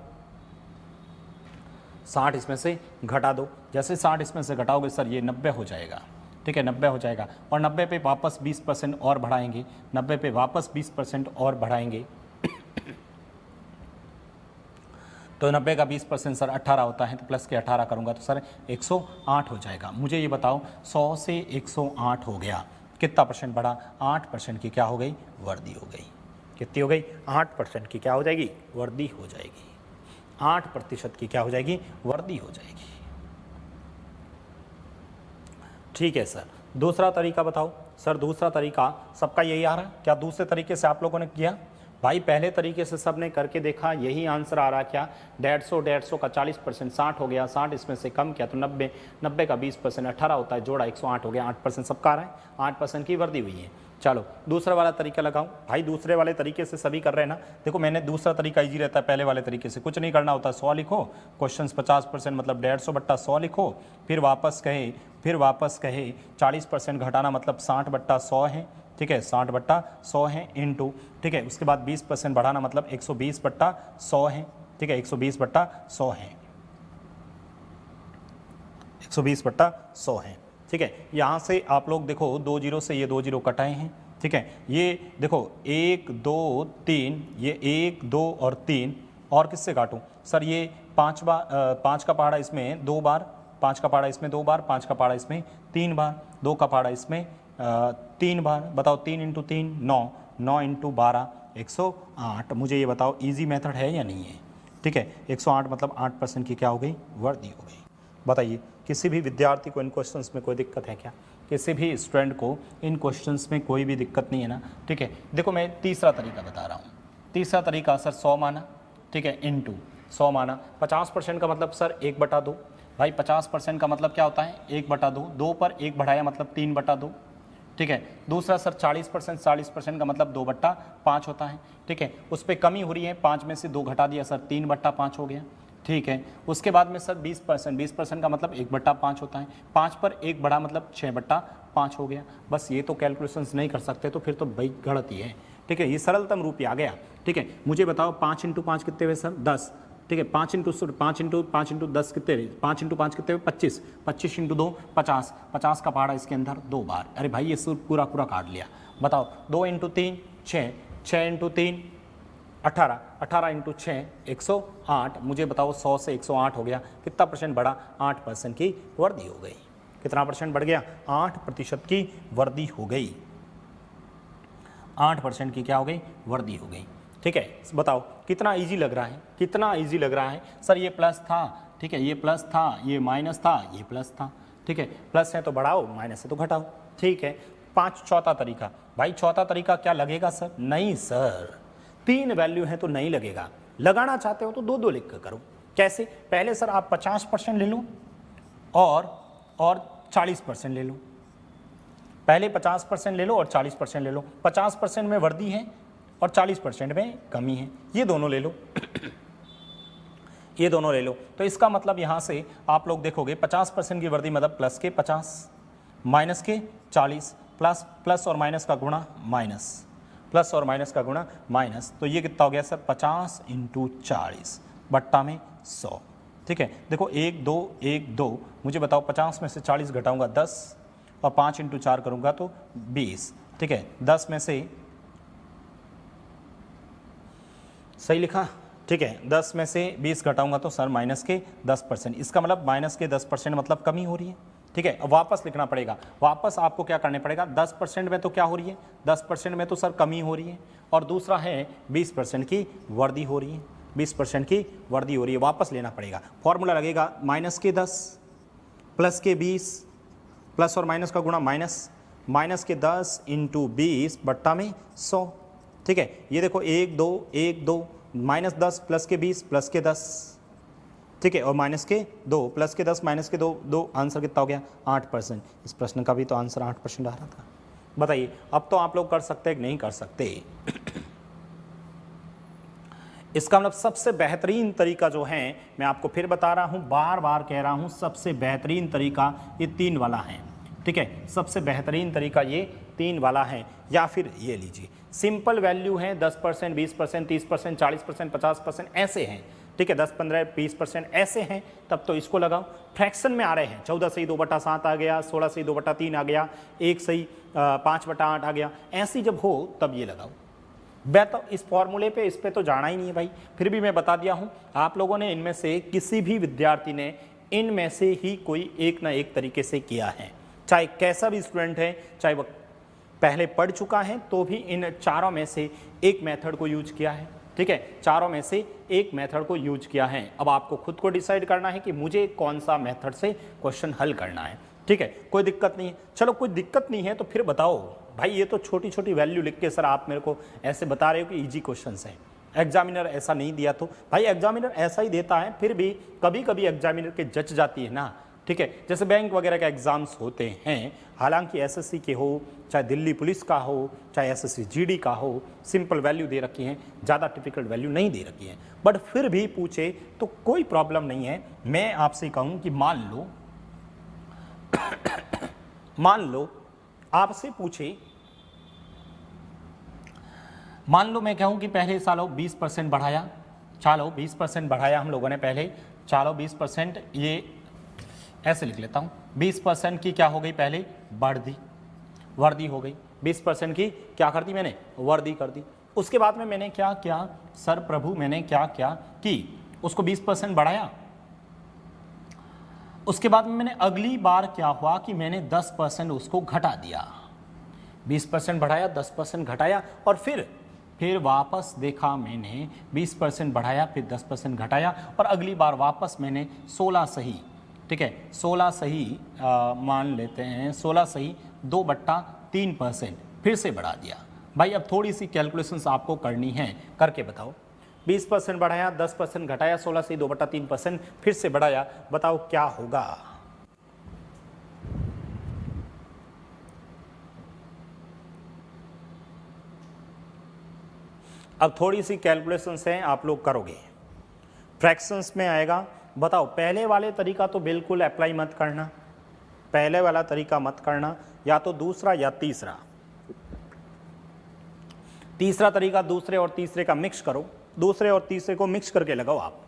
[SPEAKER 1] 60 इसमें से घटा दो। जैसे 60 इसमें से घटाओगे सर ये 90 हो जाएगा, ठीक है, 90 हो जाएगा। और 90 पे वापस 20% और बढ़ाएंगे, 90 पे वापस 20% और बढ़ाएंगे, तो 90 का 20% सर 18 होता है, तो प्लस के 18 करूंगा तो सर 108 हो जाएगा। मुझे ये बताओ 100 से 108 हो गया, कितना परसेंट बढ़ा? 8% की क्या हो गई? वृद्धि हो गई। कितनी हो गई? 8% की क्या हो जाएगी? वृद्धि हो जाएगी। 8% की क्या हो जाएगी? वृद्धि हो जाएगी। ठीक है सर, दूसरा तरीका बताओ। सर दूसरा तरीका सबका यही आ रहा है क्या? दूसरे तरीके से आप लोगों ने किया भाई? पहले तरीके से सबने करके देखा, यही आंसर आ रहा क्या? 150 का 40%, 60 हो गया, 60 इसमें से कम किया तो 90, 90 का 20% 18 होता है, जोड़ा 108 हो गया, 8% सबका आ रहा है, 8% की वृद्धि हुई है। चलो दूसरा वाला तरीका लगाऊं भाई। दूसरे वाले तरीके से सभी कर रहे हैं ना। देखो मैंने दूसरा तरीका इजी रहता है, पहले वाले तरीके से कुछ नहीं करना होता, 100 लिखो, क्वेश्चन 50% मतलब 150/100 लिखो, फिर वापस कहे 40% घटाना मतलब 60/100 है, ठीक है, 60/100 है इंटू, ठीक है, उसके बाद 20% बढ़ाना मतलब 120/100 है, ठीक है, 120/100 है, 120/100 है, ठीक है। यहाँ से आप लोग देखो 2 जीरो से ये 2 जीरो कटाए हैं, ठीक है। ये देखो 1 2 3, ये 1 2 और 3, और किससे काटूं सर? ये 5 का पहाड़ा इसमें 2 बार, 5 का पहाड़ा इसमें 2 बार, 5 का पहाड़ा इसमें 3 बार, 2 का पहाड़ा इसमें 3 बार। बताओ 3 इंटू 3 9, 9 इंटू 12 108। मुझे ये बताओ इजी मेथड है या नहीं है? ठीक है, 108 मतलब 8% की क्या हो गई? वृद्धि हो गई। बताइए किसी भी विद्यार्थी को इन क्वेश्चंस में कोई दिक्कत है क्या? किसी भी स्टूडेंट को इन क्वेश्चंस में कोई भी दिक्कत नहीं है ना? ठीक है, देखो मैं तीसरा तरीका बता रहा हूँ। तीसरा तरीका सर 100 माना, ठीक है, इंटू 100 माना। 50% का मतलब सर 1/2 भाई। 50% का मतलब क्या होता है? 1/2, 2 पर 1 बढ़ाया मतलब 3/2, ठीक है। दूसरा सर 40% का मतलब 2/5 होता है, ठीक है। उस पर कमी हो रही है, 5 में से 2 घटा दिया सर 3/5 हो गया, ठीक है। उसके बाद में सर 20% का मतलब 1/5 होता है, 5 पर 1 बढ़ा मतलब 6/5 हो गया। बस ये तो कैलकुलेशंस नहीं कर सकते तो फिर तो भाई गलत ही है, ठीक है। ये सरलतम रूप आ गया, ठीक है। मुझे बताओ 5 इंटू 5 कितने हुए सर? 10, ठीक है। 5 इंटू 5 इंटू 10 कितने हुए? 5 इंटू 5 कितने हुए? 25, 25 इंटू 2 50, 50 का पहाड़ा इसके अंदर 2 बार। अरे भाई ये पूरा काट लिया। बताओ 2 इंटू 3 6, 6 इंटू 3 18, 18 इंटू 6 108। मुझे बताओ 100 से 108 हो गया, कितना परसेंट बढ़ा? 8% की वृद्धि हो गई। कितना परसेंट बढ़ गया? 8% की वृद्धि हो गई। 8% की क्या हो गई? वृद्धि हो गई, ठीक है। बताओ कितना इजी लग रहा है? कितना इजी लग रहा है सर? ये प्लस था, ठीक है, ये प्लस था, ये माइनस था, ये प्लस था, ठीक है। प्लस है तो बढ़ाओ, माइनस है तो घटाओ, ठीक है। चौथा तरीका भाई। चौथा तरीका क्या लगेगा सर? नहीं सर, 3 वैल्यू है तो नहीं लगेगा। लगाना चाहते हो तो 2 लिख कर करो। कैसे? पहले सर आप 50% ले लो और 40% ले लो। पहले 50% ले लो और 40% ले लो। 50% में वृद्धि है और 40% में कमी है, ये दोनों ले लो। ये दोनों ले लो। तो इसका मतलब यहाँ से आप लोग देखोगे 50% की वृद्धि मतलब प्लस के 50, माइनस के 40, प्लस और माइनस का गुणा माइनस, प्लस और माइनस का गुणा माइनस। तो ये कितना हो गया सर? 50 इंटू 40 बट्टा में 100, ठीक है, देखो 1 2 1 2, मुझे बताओ 50 में से 40 घटाऊंगा 10 और 5 × 4 करूंगा तो 20। ठीक है, 10 में से, सही लिखा, ठीक है, 10 में से 20 घटाऊंगा तो सर माइनस के 10%, इसका मतलब माइनस के 10% मतलब कमी हो रही है। ठीक है, अब वापस लिखना पड़ेगा, वापस आपको क्या करने पड़ेगा, 10% में तो क्या हो रही है, 10% में तो सर कमी हो रही है, और दूसरा है 20% की वृद्धि हो रही है, 20% की वृद्धि हो रही है, वापस लेना पड़ेगा। फॉर्मूला लगेगा माइनस के 10 प्लस के 20, प्लस और माइनस का गुणा माइनस के 10 × 20 बट्टा में 100। ठीक है, ये देखो 1 2 1 2, माइनस 10 प्लस के 20 प्लस के 10, ठीक है, और माइनस के 2 प्लस के 10 माइनस के 2, आंसर कितना हो गया 8%। इस प्रश्न का भी तो आंसर 8% आ रहा था। बताइए, अब तो आप लोग कर सकते हैं कि नहीं कर सकते? इसका मतलब सबसे बेहतरीन तरीका जो है, मैं आपको फिर बता रहा हूं, बार बार कह रहा हूं, सबसे बेहतरीन तरीका ये 3 वाला है। ठीक है, सबसे बेहतरीन तरीका ये 3 वाला है, या फिर ये लीजिए, सिंपल वैल्यू है 10%, 20%, 30%, 40%, 50% ऐसे हैं। ठीक है, 10, 15, 20% ऐसे हैं, तब तो इसको लगाओ। फ्रैक्शन में आ रहे हैं, 14 सही 2/7 आ गया, 16 सही 2/3 आ गया, 1 सही 5/8 आ गया, ऐसी जब हो तब ये लगाओ। तो इस फॉर्मूले पे, इस पे तो जाना ही नहीं है भाई, फिर भी मैं बता दिया हूं, आप लोगों ने इनमें से किसी भी विद्यार्थी ने इनमें से ही कोई एक ना एक तरीके से किया है, चाहे कैसा भी स्टूडेंट है, चाहे वह पहले पढ़ चुका है, तो भी इन चारों में से एक मेथड को यूज किया है। ठीक है, चारों में से एक मेथड को यूज किया है। अब आपको खुद को डिसाइड करना है कि मुझे कौन सा मेथड से क्वेश्चन हल करना है। ठीक है, कोई दिक्कत नहीं है, चलो कोई दिक्कत नहीं है तो फिर बताओ भाई, ये तो छोटी छोटी वैल्यू लिख के सर आप मेरे को ऐसे बता रहे हो कि इजी क्वेश्चंस हैं, एग्जामिनर ऐसा नहीं दिया। तो भाई एग्जामिनर ऐसा ही देता है, फिर भी कभी कभी एग्जामिनर के जच जाती है ना। ठीक है, जैसे बैंक वगैरह के एग्जाम्स होते हैं, हालांकि एसएससी के हो, चाहे दिल्ली पुलिस का हो, चाहे एसएससी जीडी का हो, सिंपल वैल्यू दे रखी है, ज़्यादा डिफिकल्ट वैल्यू नहीं दे रखी है, बट फिर भी पूछे तो कोई प्रॉब्लम नहीं है। मैं आपसे कहूँ कि मान लो आपसे पूछे, मान लो मैं कहूँ कि पहले सालों 20% बढ़ाया, चलो 20% बढ़ाया हम लोगों ने पहले, चलो 20%, ये ऐसे लिख लेता हूँ, 20% की क्या हो गई पहले, वर्दी हो गई, 20% की क्या कर दी मैंने, वर्दी कर दी। उसके बाद में मैंने क्या किया सर प्रभु, मैंने क्या क्या कि उसको 20% बढ़ाया। उसके बाद में मैंने अगली बार क्या हुआ कि मैंने 10% उसको घटा दिया, 20% बढ़ाया, 10% घटाया, और फिर वापस देखा मैंने 20% बढ़ाया, फिर 10% घटाया, और अगली बार वापस मैंने 16 सही, ठीक है 16 सही मान लेते हैं, 16 सही 2/3% फिर से बढ़ा दिया। भाई अब थोड़ी सी कैलकुलेशंस आपको करनी है, करके बताओ। 20% बढ़ाया, 10% घटाया, 16 सही 2/3% फिर से बढ़ाया, बताओ क्या होगा। अब थोड़ी सी कैलकुलेशंस हैं, आप लोग करोगे, फ्रैक्शंस में आएगा। बताओ, पहले वाले तरीका तो बिल्कुल अप्लाई मत करना, पहले वाला तरीका मत करना, या तो दूसरा या तीसरा। तीसरा तरीका दूसरे और तीसरे का मिक्स करो, दूसरे और तीसरे को मिक्स करके लगाओ आप।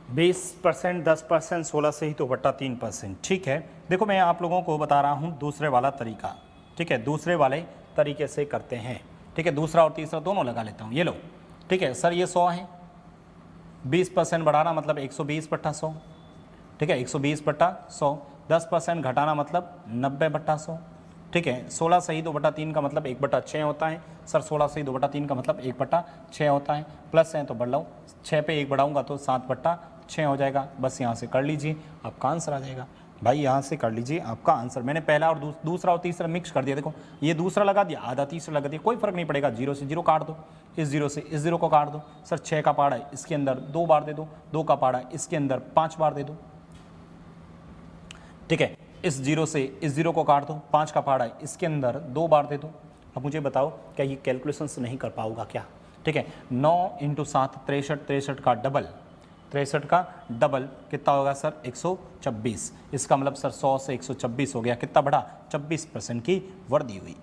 [SPEAKER 1] बीस %, 10%, 16 से ही 2/3%। ठीक है, देखो मैं आप लोगों को बता रहा हूँ दूसरे वाला तरीका। ठीक है, दूसरे वाले तरीके से करते हैं। ठीक है, दूसरा और तीसरा दोनों लगा लेता हूँ, ये लो। ठीक है सर, ये 100 है, 20% बढ़ाना मतलब 120/100। ठीक है, 120/100। 10% घटाना मतलब 90/100। ठीक है, 16 सही 2/3 का मतलब 1/6 होता है। सर 16 सही 2/3 का मतलब 1/6 होता है, प्लस है तो बढ़ लो, 6 पे 1 बढ़ाऊंगा तो 7/6 हो जाएगा। बस यहाँ से कर लीजिए, आपका आंसर आ जाएगा। भाई यहाँ से कर लीजिए आपका आंसर। मैंने पहला और दूसरा और तीसरा मिक्स कर दिया। देखो ये दूसरा लगा दिया, आधा तीसरा लगा दिया, कोई फर्क नहीं पड़ेगा। 0 से 0 काट दो, इस 0 से इस 0 को काट दो। सर 6 का पाड़ा है, इसके अंदर 2 बार दे दो, 2 का पाड़ा है, इसके अंदर 5 बार दे दो। ठीक है, इस 0 से इस 0 को काट दो, 5 का पाड़ा है, इसके अंदर 2 बार दे दो। अब मुझे बताओ क्या ये कैलकुलेशंस नहीं कर पाऊंगा क्या? ठीक है, 9 × 7 63, 63 का डबल, 63 का डबल कितना होगा सर? 126। इसका मतलब सर 100 से 126 हो गया, कितना बढ़ा? 26% की वृद्धि हुई।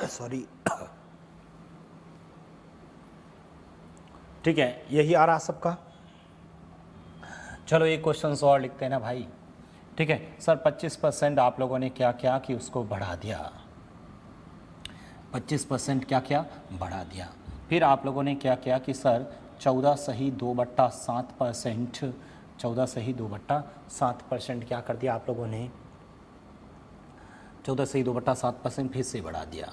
[SPEAKER 1] सॉरी। ठीक है, यही आ रहा सबका। चलो एक क्वेश्चन और लिखते हैं ना भाई। ठीक है सर, 25% आप लोगों ने क्या किया कि उसको बढ़ा दिया, 25% क्या किया? बढ़ा दिया। फिर आप लोगों ने क्या किया कि सर 14/2/7%, 14/2/7% क्या कर दिया आप लोगों ने? 14/2/7% फिर से बढ़ा दिया,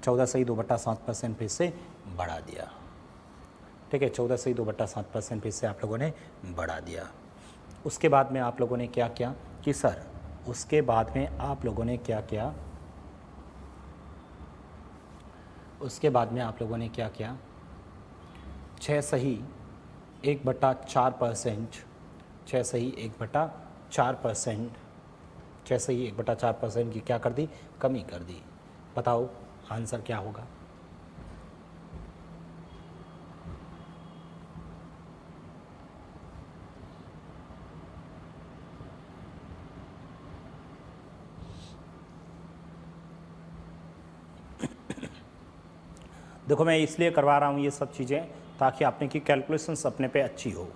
[SPEAKER 1] 14/2/7% फिर से बढ़ा दिया। ठीक है, 14/2/7% फिर से आप लोगों ने बढ़ा दिया। उसके बाद में आप लोगों ने क्या किया कि सर, उसके बाद में आप लोगों ने क्या किया, उसके बाद में आप लोगों ने क्या किया? 6/1/4%, 6/1/4%, 6/1/4% की क्या कर दी? कमी कर दी। बताओ आंसर क्या होगा? देखो मैं इसलिए करवा रहा हूँ ये सब चीज़ें ताकि आपने की कैलकुलेशंस अपने पे अच्छी हो।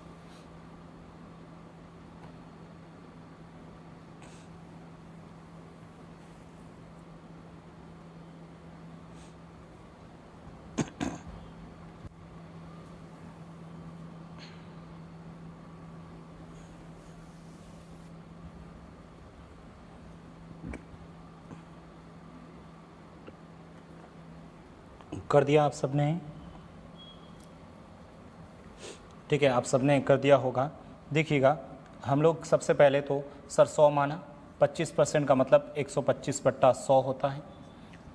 [SPEAKER 1] कर दिया आप सबने? ठीक है, आप सबने कर दिया होगा। देखिएगा, हम लोग सबसे पहले तो सर 100 माना, 25% का मतलब 125/100 होता है।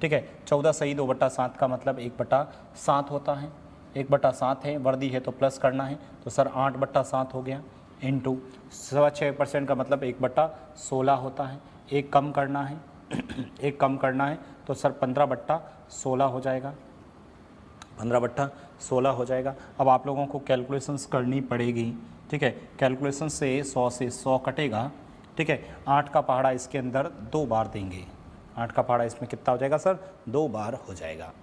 [SPEAKER 1] ठीक है, 14/2/7 का मतलब 1/7 होता है, 1/7 है, वर्दी है तो प्लस करना है, तो सर 8/7 हो गया। इंटू 6% का मतलब 1/16 होता है, एक कम करना है एक कम करना है तो सर 15/16 हो जाएगा, 15/16 हो जाएगा। अब आप लोगों को कैलकुलेशंस करनी पड़ेगी। ठीक है, कैलकुलेशन से 100 से 100 कटेगा। ठीक है, 8 का पहाड़ा इसके अंदर 2 बार देंगे, 8 का पहाड़ा इसमें कितना हो जाएगा सर? 2 बार हो जाएगा।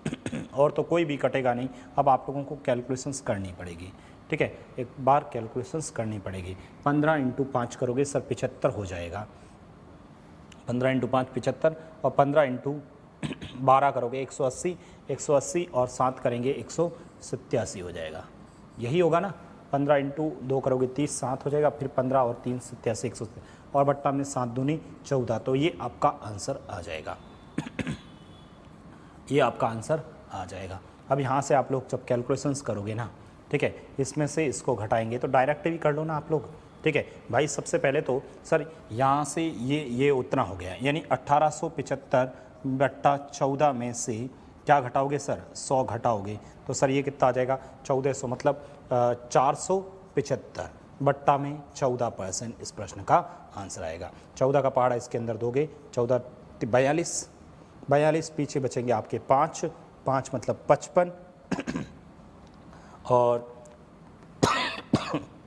[SPEAKER 1] और तो कोई भी कटेगा नहीं। अब आप लोगों को कैलकुलेशंस करनी पड़ेगी। ठीक है, एक बार कैलकुलेशंस करनी पड़ेगी। 15 × 5 करोगे सर 75 हो जाएगा, 15 × 5 75, और 15 × 12 करोगे 180, 180 और 7 करेंगे 187 हो जाएगा। यही होगा ना? 15 × 2 करोगे 30, 7 हो जाएगा, फिर 15 और 3 87, 187 और बट्टा में 7 दूनी 14। तो ये आपका आंसर आ जाएगा। ये आपका आंसर आ जाएगा। अब यहाँ से आप लोग जब कैलकुलेशंस करोगे ना, ठीक है, इसमें से इसको घटाएंगे तो डायरेक्ट भी कर लो ना आप लोग। ठीक है भाई, सबसे पहले तो सर यहाँ से ये उतना हो गया, यानी 1875/14 में से क्या घटाओगे सर? 100 घटाओगे तो सर ये कितना आ जाएगा? 1400, मतलब 475 बट्टा में 14% इस प्रश्न का आंसर आएगा। 14 का पहाड़ा इसके अंदर दोगे, 14 42, 42 पीछे बचेंगे आपके 5, 5 मतलब 55 और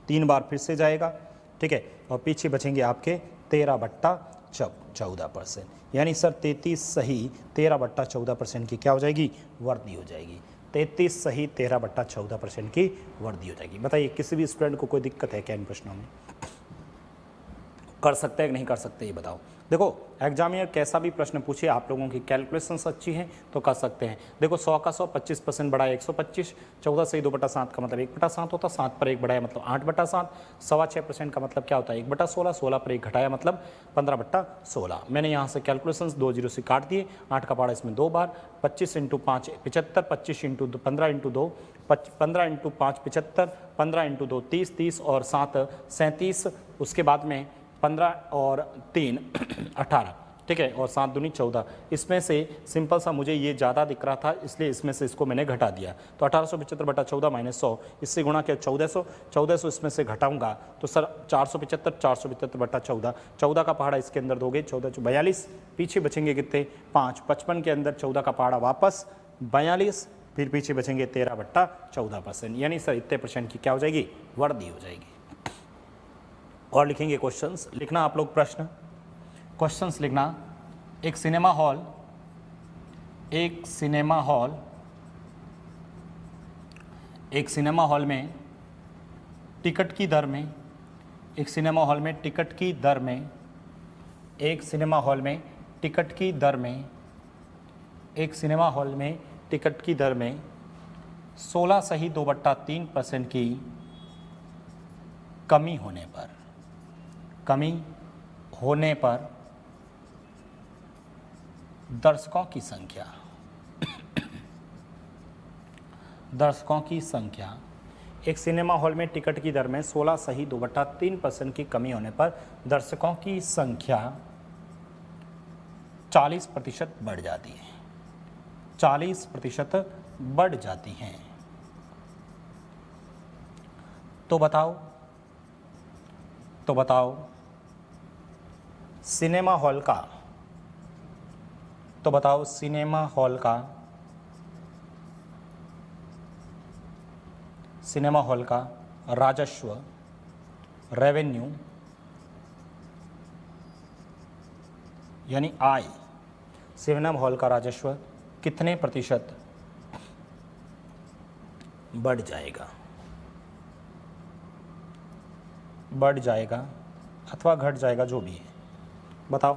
[SPEAKER 1] 3 बार फिर से जाएगा। ठीक है, और पीछे बचेंगे आपके 13/14%, यानी सर 33/13/14% की क्या हो जाएगी? वृद्धि हो जाएगी। 33/13/14% की वृद्धि हो जाएगी। बताइए किसी भी स्टूडेंट को कोई दिक्कत है क्या इन प्रश्नों में? कर सकते हैं कि नहीं कर सकते ये बताओ। देखो एग्जामिनर कैसा भी प्रश्न पूछे, आप लोगों की कैलकुलेशंस अच्छी हैं तो कर सकते हैं। देखो 100 का 100 25% बढ़ाया 125, 14 से 2/7 का मतलब 1/7 होता, 7 पर 1 बढ़ाया मतलब 8/7, 6.25% का मतलब क्या होता है 1/16, 16 पर 1 घटाया मतलब 15/16। मैंने यहाँ से कैलकुलेशंस 2 0 से काट दिए, 8 का पहाड़ा इसमें 2 बार, 25 × 5 75, 25 × 15 × 2 15 × 5 75, 15 × 2 30, 30 और 7 37, उसके बाद में 15 और 3 18, ठीक है, और 7 दूनी 14। इसमें से सिंपल सा मुझे ये ज़्यादा दिख रहा था इसलिए इसमें से इसको मैंने घटा दिया। तो 1875/14 माइनस 100, इससे गुणा किया 1400, 1400 इसमें से घटाऊंगा तो सर 475, 475/14, 14 का पहाड़ा इसके अंदर दोगे 14 42, पीछे बचेंगे कितने 5, 55 के अंदर 14 का पहाड़ा वापस 42, फिर पीछे बचेंगे 13/14%, यानी सर इतने परसेंट की क्या हो जाएगी वर्दी हो जाएगी। और लिखेंगे क्वेश्चंस, लिखना आप लोग प्रश्न क्वेश्चंस लिखना। एक सिनेमा हॉल एक सिनेमा हॉल में टिकट की दर में एक सिनेमा हॉल में टिकट की दर में एक सिनेमा हॉल में टिकट की दर में एक सिनेमा हॉल में टिकट की दर में 16.2/3% की कमी होने पर दर्शकों की संख्या एक सिनेमा हॉल में टिकट की दर में 16.2/3% की कमी होने पर दर्शकों की संख्या 40% बढ़ जाती है, 40% बढ़ जाती हैं। तो बताओ सिनेमा हॉल का राजस्व रेवेन्यू यानी आय, सिनेमा हॉल का राजस्व कितने प्रतिशत बढ़ जाएगा अथवा घट जाएगा, जो भी है बताओ।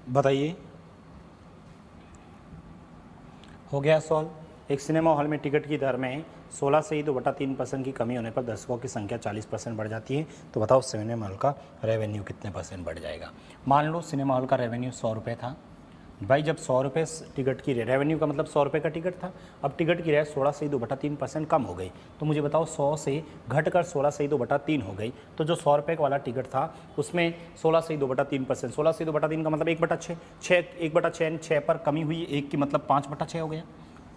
[SPEAKER 1] बताइए, हो गया सॉल्व। एक सिनेमा हॉल में टिकट की दर में 16.2/3% की कमी होने पर दर्शकों की संख्या 40% बढ़ जाती है। तो बताओ सिनेमा हॉल का रेवेन्यू कितने % बढ़ जाएगा। मान लो सिनेमा हॉल का रेवेन्यू 100 रुपये था भाई, जब 100 रुपये टिकट की रेवेन्यू का मतलब 100 रुपये का टिकट था, अब टिकट की रेट 16.2/3% कम हो गई। तो मुझे बताओ 100 से घट कर 16.2/3 हो गई, तो जो 100 रुपये वाला टिकट था उसमें 16.2/3%, 16.2/3 का मतलब 1/6, 1/6 6 पर कमी हुई, 1 की मतलब 5/6 हो गया।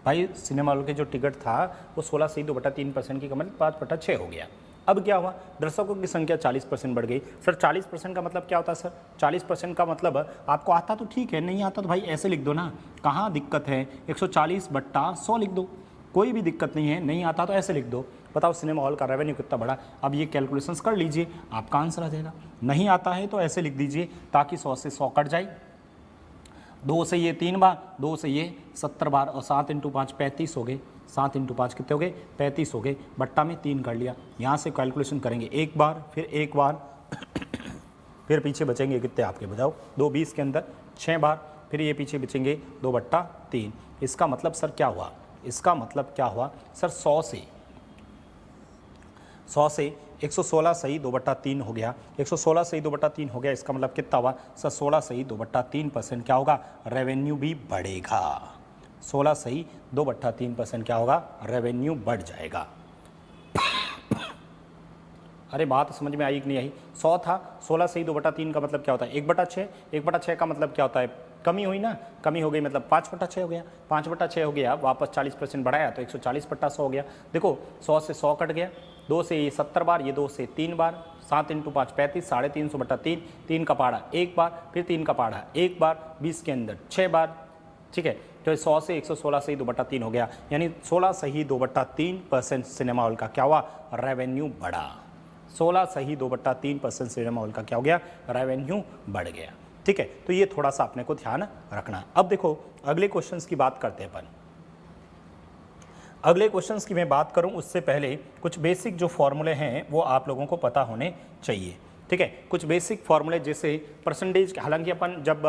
[SPEAKER 1] भाई सिनेमा हॉल के जो टिकट था वो 16.2/3% की कमी 5/6 हो गया। अब क्या हुआ, दर्शकों की संख्या 40% बढ़ गई। सर 40% का मतलब क्या होता है सर, 40% का मतलब आपको आता तो ठीक है, नहीं आता तो भाई ऐसे लिख दो ना, कहाँ दिक्कत है, 140/100 लिख दो, कोई भी दिक्कत नहीं है। नहीं आता तो ऐसे लिख दो। बताओ सिनेमा हॉल का रेवेन्यू कितना बढ़ा। अब ये कैलकुलेशंस कर लीजिए, आपका आंसर आ जाएगा। नहीं आता है तो ऐसे लिख दीजिए ताकि 100 से 100 कट जाए। 2 से ये 3 बार, 2 से ये 70 बार, और 7 × 5 35 हो गए। 7 × 5 कितने हो गए? 35 हो गए। बट्टा में 3 कर लिया। यहाँ से कैलकुलेशन करेंगे, एक बार, फिर एक बार, फिर पीछे बचेंगे कितने आपके बताओ? 2 20 के अंदर 6 बार, फिर ये पीछे बचेंगे 2/3। इसका मतलब सर क्या हुआ? इसका मतलब क्या हुआ सर? 100 से 116 सही 2/3 हो गया। 116 सही 2/3 हो गया। इसका मतलब कितना हुआ सर? 16 सही 2/3% क्या होगा? रेवेन्यू भी बढ़ेगा। 16 सही 2/3% क्या होगा? रेवेन्यू बढ़ जाएगा। अरे बात समझ में आई कि नहीं आई? 100 था, 16 सही 2/3 का मतलब क्या होता है? 1/6। 1/6 का मतलब क्या होता है? कमी हुई ना, कमी हो गई मतलब 5/6 हो गया। 5/6 हो गया, वापस 40% बढ़ाया तो 140/100 हो गया। देखो 100 से 100 कट गया, 2 से ये 70 बार, ये 2 से 3 बार, 7 × 5 35, 350/3, 3 का पहाड़ा एक बार, फिर 3 का पहाड़ा एक बार, 20 के अंदर 6 बार। ठीक है, तो 100 से 116 सही 2/3 हो गया, यानी 16 सही 2/3% सिनेमा हॉल का क्या हुआ? रेवेन्यू बढ़ा। 16 सही 2/3% सिनेमा हॉल का क्या हो गया? रेवेन्यू बढ़ गया। ठीक है, तो ये थोड़ा सा अपने को ध्यान रखना। अब देखो अगले क्वेश्चंस की बात करते हैं अपन। अगले क्वेश्चंस की मैं बात करूं उससे पहले कुछ बेसिक जो फॉर्मूले हैं वो आप लोगों को पता होने चाहिए। ठीक है, कुछ बेसिक फॉर्मूले जैसे परसेंटेज, हालांकि अपन जब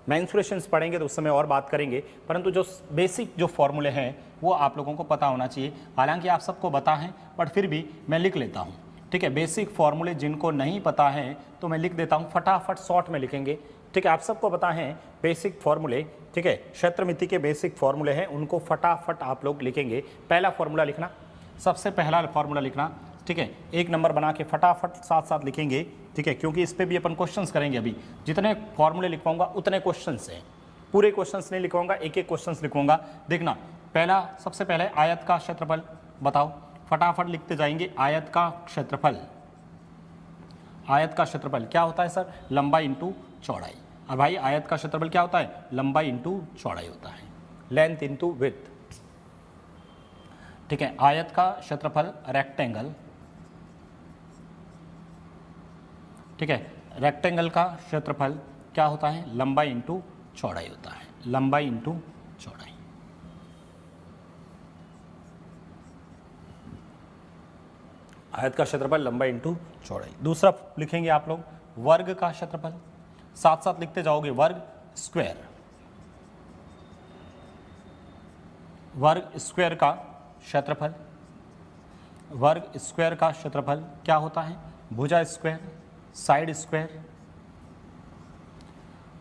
[SPEAKER 1] मेंसुरेशंस पढ़ेंगे तो उस समय और बात करेंगे, परंतु जो बेसिक जो फॉर्मूले हैं वो आप लोगों को पता होना चाहिए। हालांकि आप सबको पता है बट फिर भी मैं लिख लेता हूँ। ठीक है, बेसिक फॉर्मूले जिनको नहीं पता है तो मैं लिख देता हूँ, फटाफट शॉर्ट में लिखेंगे। ठीक है, आप सबको पता है बेसिक फॉर्मूले। ठीक है, क्षेत्रमिति के बेसिक फॉर्मूले हैं, उनको फटाफट आप लोग लिखेंगे। पहला फॉर्मूला लिखना, सबसे पहला फॉर्मूला लिखना। ठीक है, एक नंबर बना के फटाफट साथ साथ लिखेंगे। ठीक है, क्योंकि इस पर भी अपन क्वेश्चंस करेंगे। अभी जितने फॉर्मूले लिखवाऊंगा उतने क्वेश्चंस हैं, पूरे क्वेश्चंस नहीं लिखवाऊंगा, एक एक क्वेश्चंस लिखवाऊंगा। देखना, पहला सबसे पहले आयत का क्षेत्रफल बताओ, फटाफट लिखते जाएंगे। आयत का क्षेत्रफल, आयत का क्षेत्रफल क्या होता है सर? लंबाई इंटू चौड़ाई। और भाई आयत का क्षेत्रफल क्या होता है? लंबाई इंटू चौड़ाई होता है, लेंथ इंटू विड्थ। ठीक है, आयत का क्षेत्रफल रेक्टेंगल। ठीक है, रेक्टेंगल का क्षेत्रफल क्या होता है? लंबाई इंटू चौड़ाई होता है, लंबाई इंटू चौड़ाई। आयत का क्षेत्रफल लंबाई इंटू चौड़ाई। दूसरा लिखेंगे आप लोग वर्ग का क्षेत्रफल, साथ साथ लिखते जाओगे, वर्ग स्क्वायर। वर्ग स्क्वायर का क्षेत्रफल, वर्ग स्क्वायर का क्षेत्रफल क्या होता है? भुजा स्क्वायर, साइड स्क्वायर।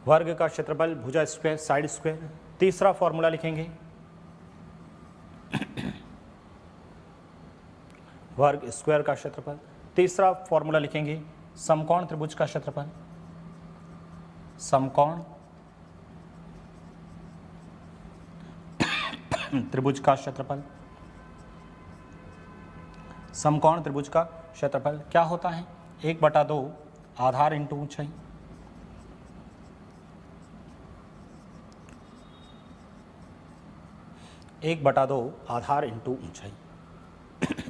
[SPEAKER 1] वर्ग का क्षेत्रफल भुजा स्क्वायर, साइड स्क्वायर। तीसरा फॉर्मूला लिखेंगे वर्ग स्क्वायर का क्षेत्रफल। तीसरा फॉर्मूला लिखेंगे समकोण त्रिभुज का क्षेत्रफल, समकोण त्रिभुज का क्षेत्रफल। समकोण त्रिभुज का क्षेत्रफल क्या होता है? 1/2 आधार इंटू ऊंचाई। एक बटा दो आधार इंटू ऊंचाई।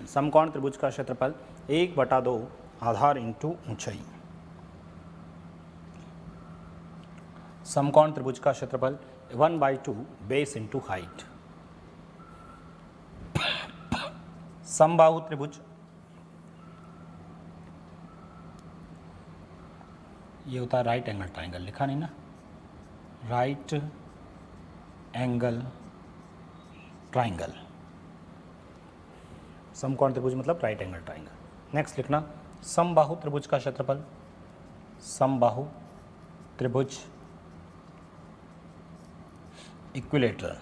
[SPEAKER 1] समकोण त्रिभुज का क्षेत्रफल 1/2 आधार इंटू ऊंचाई। समकोण त्रिभुज का क्षेत्रफल 1/2 बेस इंटू हाइट। समबाहु त्रिभुज, ये होता है राइट एंगल ट्राइंगल, लिखा नहीं ना? राइट एंगल ट्राइंगल, समकोण त्रिभुज मतलब राइट एंगल ट्राइंगल। नेक्स्ट लिखना समबाहु त्रिभुज का क्षेत्रफल, समबाहु त्रिभुज इक्विलेटरल,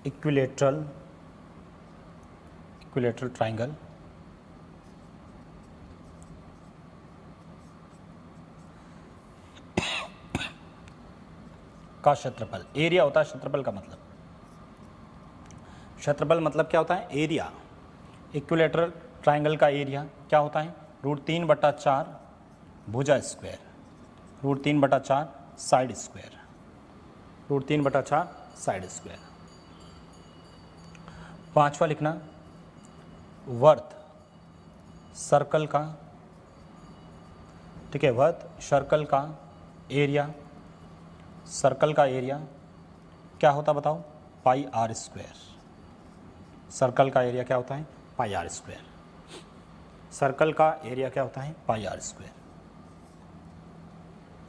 [SPEAKER 1] इक्विलेटरल ट्राइंगल का क्षेत्रफल। एरिया होता है क्षेत्रफल का मतलब, क्षेत्रफल मतलब क्या होता है? एरिया। इक्विलेटरल ट्राइंगल का एरिया क्या होता है? √3/4 भुजा square, √3/4 side square, √3/4 side square. पांचवा लिखना वर्थ सर्कल का ठीक है, वर्थ सर्कल का एरिया, सर्कल का एरिया क्या होता बताओ, पाई आर स्क्वायर। सर्कल का एरिया क्या होता है, पाई आर स्क्वायर। सर्कल का एरिया क्या होता है, पाई आर स्क्वायर।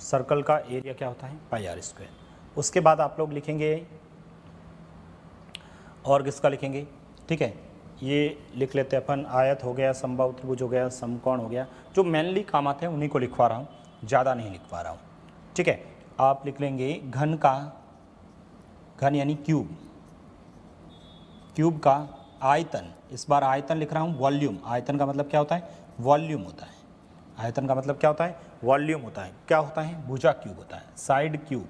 [SPEAKER 1] सर्कल का एरिया क्या होता है, पाई आर स्क्वायर। उसके बाद आप लोग लिखेंगे और किसका लिखेंगे, ठीक है, ये लिख लेते हैं अपन, आयत हो गया, समबाहु त्रिभुज हो गया, समकोण हो गया, जो मेनली काम आते हैं उन्हीं को लिखवा रहा हूँ, ज़्यादा नहीं लिखवा रहा हूँ, ठीक है। आप लिख लेंगे घन का, घन यानी क्यूब, क्यूब का आयतन, इस बार आयतन लिख रहा हूँ वॉल्यूम, आयतन का मतलब क्या होता है, वॉल्यूम होता है, आयतन का मतलब क्या होता है, वॉल्यूम होता है। क्या होता है, भुजा क्यूब होता है, साइड क्यूब,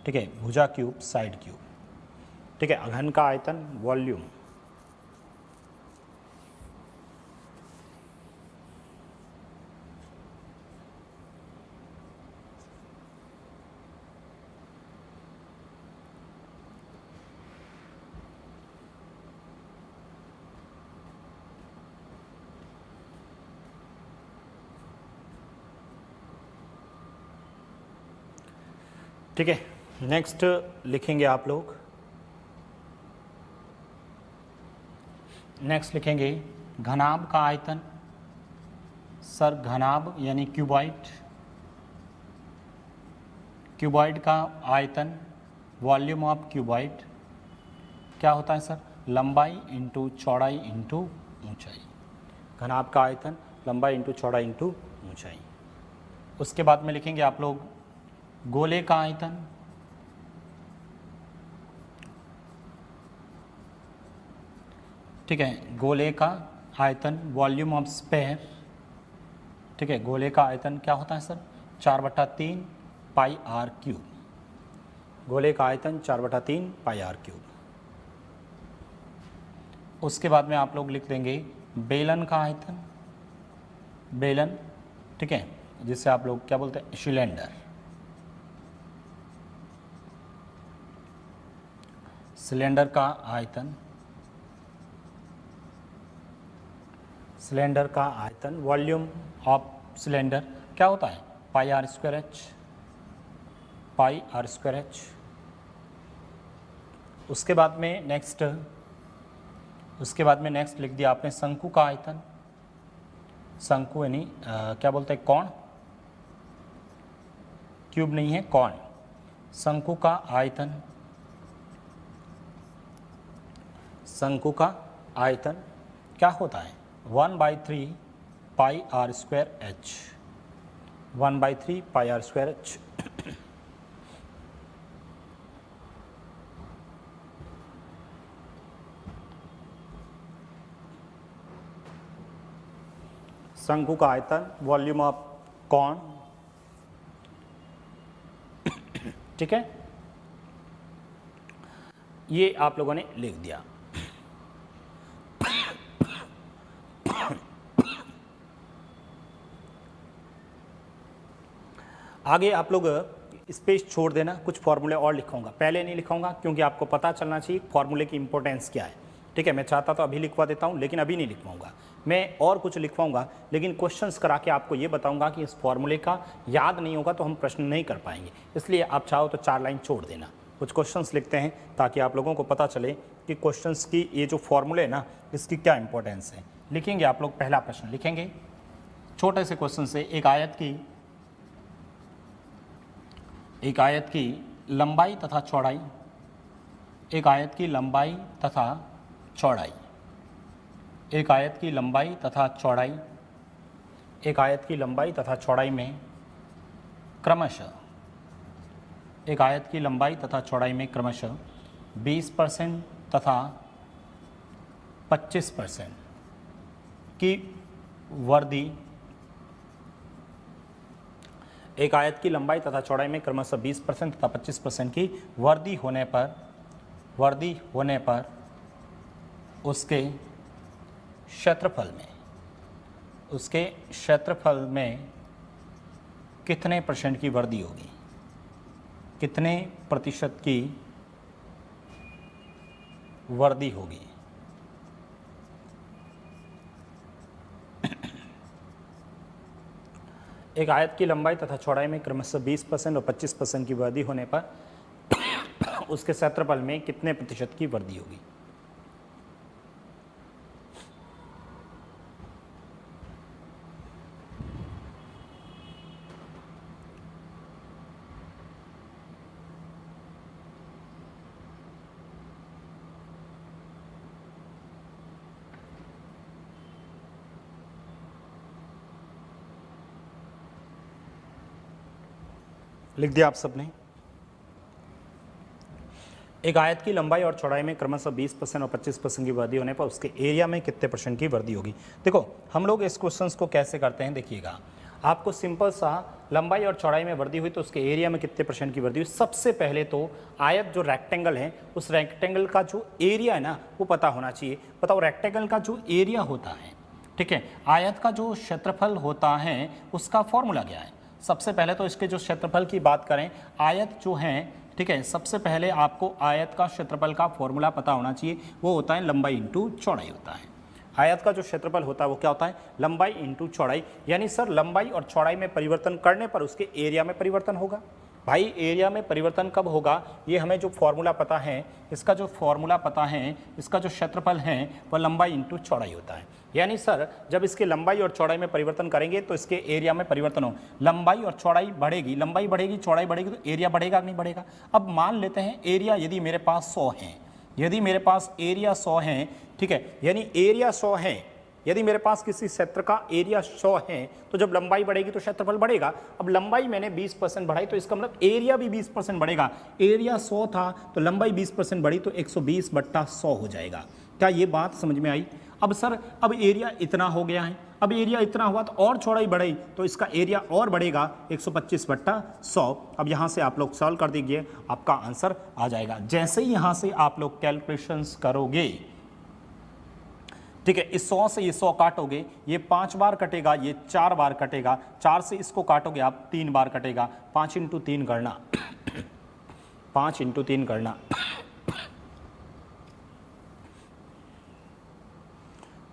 [SPEAKER 1] ठीक है, भुजा क्यूब, साइड क्यूब, ठीक है। घन का आयतन वॉल्यूम, ठीक है। नेक्स्ट लिखेंगे आप लोग, नेक्स्ट लिखेंगे घनाभ का आयतन, सर घनाभ यानी क्यूबॉइड, क्यूबॉइड का आयतन, वॉल्यूम ऑफ क्यूबॉइड क्या होता है सर, लंबाई इंटू चौड़ाई इंटू ऊंचाई। घनाभ का आयतन लंबाई इंटू चौड़ाई इंटू ऊंचाई। उसके बाद में लिखेंगे आप लोग गोले का आयतन, ठीक है, गोले का आयतन वॉल्यूम ऑफ स्फीयर, ठीक है, गोले का आयतन क्या होता है सर, 4/3 पाई आर क्यूब, गोले का आयतन 4/3 पाई आर क्यूब। उसके बाद में आप लोग लिख देंगे बेलन का आयतन, बेलन, ठीक है, जिससे आप लोग क्या बोलते हैं, सिलेंडर, सिलेंडर का आयतन, सिलेंडर का आयतन वॉल्यूम ऑफ सिलेंडर क्या होता है, pi r square h, pi r square h. उसके बाद में नेक्स्ट, उसके बाद में नेक्स्ट लिख दिया आपने शंकु का आयतन, शंकु यानी क्या बोलते हैं, कोण, क्यूब नहीं है, कोण, शंकु का आयतन, शंकु का आयतन क्या होता है, 1/3 pi r square h, 1/3 pi r square h. शंकु का आयतन वॉल्यूम ऑफ कोण, ठीक है, ये आप लोगों ने लिख दिया। आगे आप लोग स्पेस छोड़ देना, कुछ फॉर्मूले और लिखूंगा, पहले नहीं लिखूंगा क्योंकि आपको पता चलना चाहिए फॉर्मूले की इंपॉर्टेंस क्या है, ठीक है। मैं चाहता तो अभी लिखवा देता हूं, लेकिन अभी नहीं लिखवाऊंगा, मैं और कुछ लिखवाऊंगा, लेकिन क्वेश्चंस करा के आपको ये बताऊंगा कि इस फॉर्मूले का याद नहीं होगा तो हम प्रश्न नहीं कर पाएंगे, इसलिए आप चाहो तो 4 लाइन छोड़ देना, कुछ क्वेश्चंस लिखते हैं ताकि आप लोगों को पता चले कि क्वेश्चंस की ये जो फॉर्मूले है ना, इसकी क्या इंपॉर्टेंस है। लिखेंगे आप लोग, पहला प्रश्न लिखेंगे, छोटे से क्वेश्चन से, एक आयत की लंबाई तथा चौड़ाई, एक आयत की लंबाई तथा चौड़ाई, एक आयत की लंबाई तथा चौड़ाई, एक आयत की लंबाई तथा चौड़ाई में क्रमशः, एक आयत की लंबाई तथा चौड़ाई में क्रमशः 20% तथा 25% की वृद्धि, एक आयत की लंबाई तथा चौड़ाई में क्रमशः 20% तथा 25% की वृद्धि होने पर उसके क्षेत्रफल में कितने परसेंट की वृद्धि होगी, कितने प्रतिशत की वृद्धि होगी। एक आयत की लंबाई तथा चौड़ाई में क्रमशः 20% और 25% की वृद्धि होने पर उसके क्षेत्रफल में कितने प्रतिशत की वृद्धि होगी? लिख दिया आप सबने। एक आयत की लंबाई और चौड़ाई में क्रमशः 20% और 25% की वृद्धि होने पर उसके एरिया में कितने परसेंट की वृद्धि होगी? देखो हम लोग इस क्वेश्चंस को कैसे करते हैं, देखिएगा आपको सिंपल सा लंबाई और चौड़ाई में वृद्धि हुई तो उसके एरिया में कितने परसेंट की वृद्धि हुई। सबसे पहले तो आयत जो रेक्टेंगल है उस रेक्टेंगल का जो एरिया है ना वो पता होना चाहिए। बताओ रेक्टेंगल का जो एरिया होता है, ठीक है, आयत का जो क्षेत्रफल होता है उसका फॉर्मूला क्या है? सबसे पहले तो इसके जो क्षेत्रफल की बात करें, आयत जो है, ठीक है, सबसे पहले आपको आयत का क्षेत्रफल का फॉर्मूला पता होना चाहिए। वो होता है लंबाई इंटू चौड़ाई होता है। आयत का जो क्षेत्रफल होता है वो क्या होता है? लंबाई इंटू चौड़ाई। यानी सर लंबाई और चौड़ाई में परिवर्तन करने पर उसके एरिया में परिवर्तन होगा। भाई एरिया में परिवर्तन कब होगा? ये हमें जो फॉर्मूला पता है, इसका जो फॉर्मूला पता है, इसका जो क्षेत्रफल है वह लंबाई इंटू चौड़ाई होता है। यानी सर जब इसके लंबाई और चौड़ाई में परिवर्तन करेंगे तो इसके एरिया में परिवर्तन हो। लंबाई और चौड़ाई बढ़ेगी, लंबाई बढ़ेगी, चौड़ाई बढ़ेगी तो एरिया बढ़ेगा कि नहीं बढ़ेगा? अब मान लेते हैं एरिया यदि मेरे पास 100 है, यदि मेरे पास एरिया 100 है, ठीक है, यानी एरिया 100 है, यदि मेरे पास किसी क्षेत्र का एरिया 100 है तो जब लंबाई बढ़ेगी तो क्षेत्रफल बढ़ेगा। अब लंबाई मैंने 20% बढ़ाई तो इसका मतलब एरिया भी 20% बढ़ेगा। एरिया 100 था तो लंबाई 20% बढ़ी तो 120/100 हो जाएगा। क्या ये बात समझ में आई? अब सर अब एरिया इतना हो गया है, अब एरिया इतना हुआ तो और चौड़ाई बढ़ी तो इसका एरिया और बढ़ेगा 125/100। अब यहाँ से आप लोग सॉल्व कर दीजिए, आपका आंसर आ जाएगा। जैसे ही यहाँ से आप लोग कैलकुलेशंस करोगे, ठीक है, इस 100 से ये 100 काटोगे, ये 5 बार कटेगा, ये 4 बार कटेगा, 4 से इसको काटोगे आप 3 बार कटेगा, 5 × 3 करना 5 × 3 करना,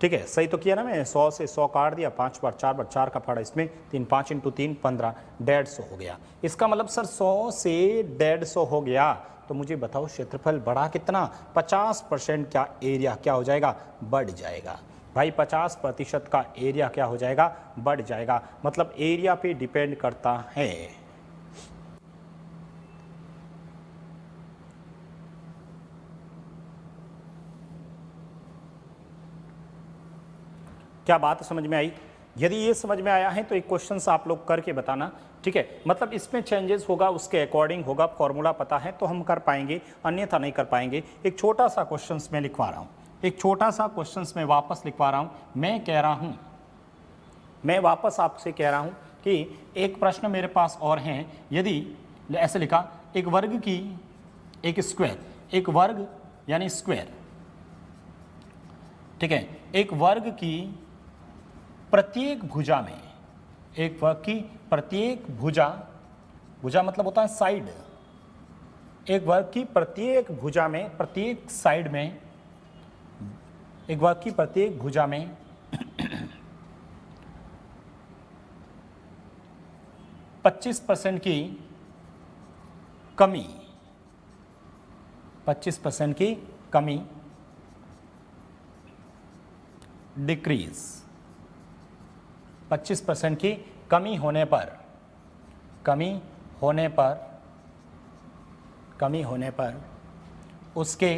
[SPEAKER 1] ठीक है, सही तो किया ना मैं? 100 से 100 काट दिया, 5 बार 4 बार, 4 का फाड़ा इसमें 3, 5 × 3 15, 150 हो गया। इसका मतलब सर 100 से 150 हो गया तो मुझे बताओ क्षेत्रफल बढ़ा कितना? 50% का एरिया क्या हो जाएगा? बढ़ जाएगा। भाई 50% का एरिया क्या हो जाएगा? बढ़ जाएगा। मतलब एरिया पे डिपेंड करता है। क्या बात समझ में आई? यदि ये समझ में आया है तो एक क्वेश्चन आप लोग करके बताना, ठीक है। मतलब इसमें चेंजेस होगा, उसके अकॉर्डिंग होगा, फॉर्मूला पता है तो हम कर पाएंगे, अन्यथा नहीं कर पाएंगे। एक छोटा सा क्वेश्चन में लिखवा रहा हूँ, एक छोटा सा क्वेश्चन में वापस लिखवा रहा हूँ। मैं कह रहा हूँ, मैं वापस आपसे कह रहा हूँ कि एक प्रश्न मेरे पास और हैं। यदि ऐसे लिखा, एक वर्ग की, एक स्क्वायर, एक वर्ग यानी स्क्वायर, ठीक है, एक वर्ग की प्रत्येक भुजा में, एक वर्ग की प्रत्येक भुजा, भुजा मतलब होता है साइड, एक वर्ग की प्रत्येक भुजा में, प्रत्येक साइड में, एक वर्ग की प्रत्येक भुजा में 25% की कमी, 25% की कमी, डिक्रीज, 25% की कमी होने पर, कमी होने पर, कमी होने पर उसके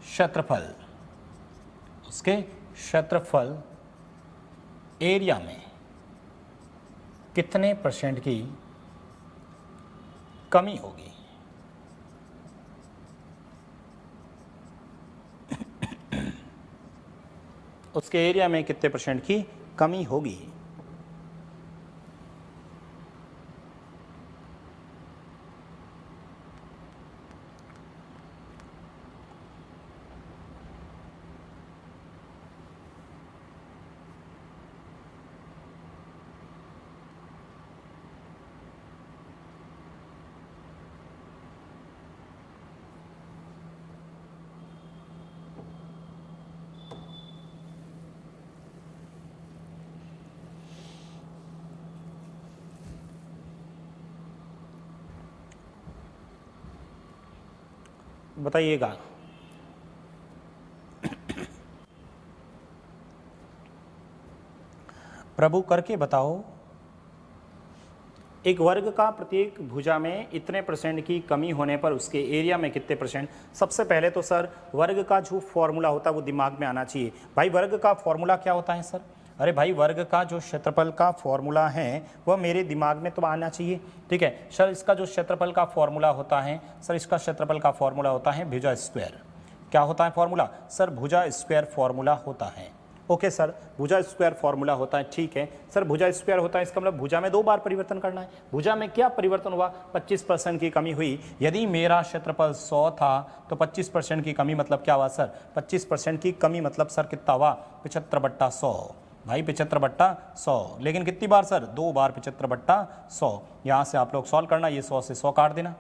[SPEAKER 1] क्षेत्रफल, उसके क्षेत्रफल एरिया में कितने % की कमी होगी? उसके एरिया में कितने % की कमी होगी? बताइएगा। प्रभु करके बताओ। एक वर्ग का प्रत्येक भुजा में इतने परसेंट की कमी होने पर उसके एरिया में कितने परसेंट। सबसे पहले तो सर वर्ग का जो फॉर्मूला होता है वो दिमाग में आना चाहिए। भाई वर्ग का फॉर्मूला क्या होता है सर? अरे भाई वर्ग का जो क्षेत्रफल का फॉर्मूला है वह मेरे दिमाग में तो आना चाहिए। ठीक है सर, इसका जो क्षेत्रफल का फॉर्मूला होता है सर, इसका क्षेत्रफल का फॉर्मूला होता है भुजा स्क्वायर। क्या होता है फॉर्मूला सर? भुजा स्क्वायर फॉर्मूला होता है। ओके सर, भुजा स्क्वायर फॉर्मूला होता है। ठीक है सर, भुजा स्क्वायर होता है, इसका मतलब भुजा में 2 बार परिवर्तन करना है। भुजा में क्या परिवर्तन हुआ? 25% की कमी हुई। यदि मेरा क्षेत्रफल 100 था तो 25% की कमी मतलब क्या हुआ सर? 25% की कमी मतलब सर कितना हुआ? 75/100। भाई 75/100, लेकिन कितनी बार सर? 2 बार 75/100। यहाँ से आप लोग सॉल्व करना, ये 100 से 100 काट देना,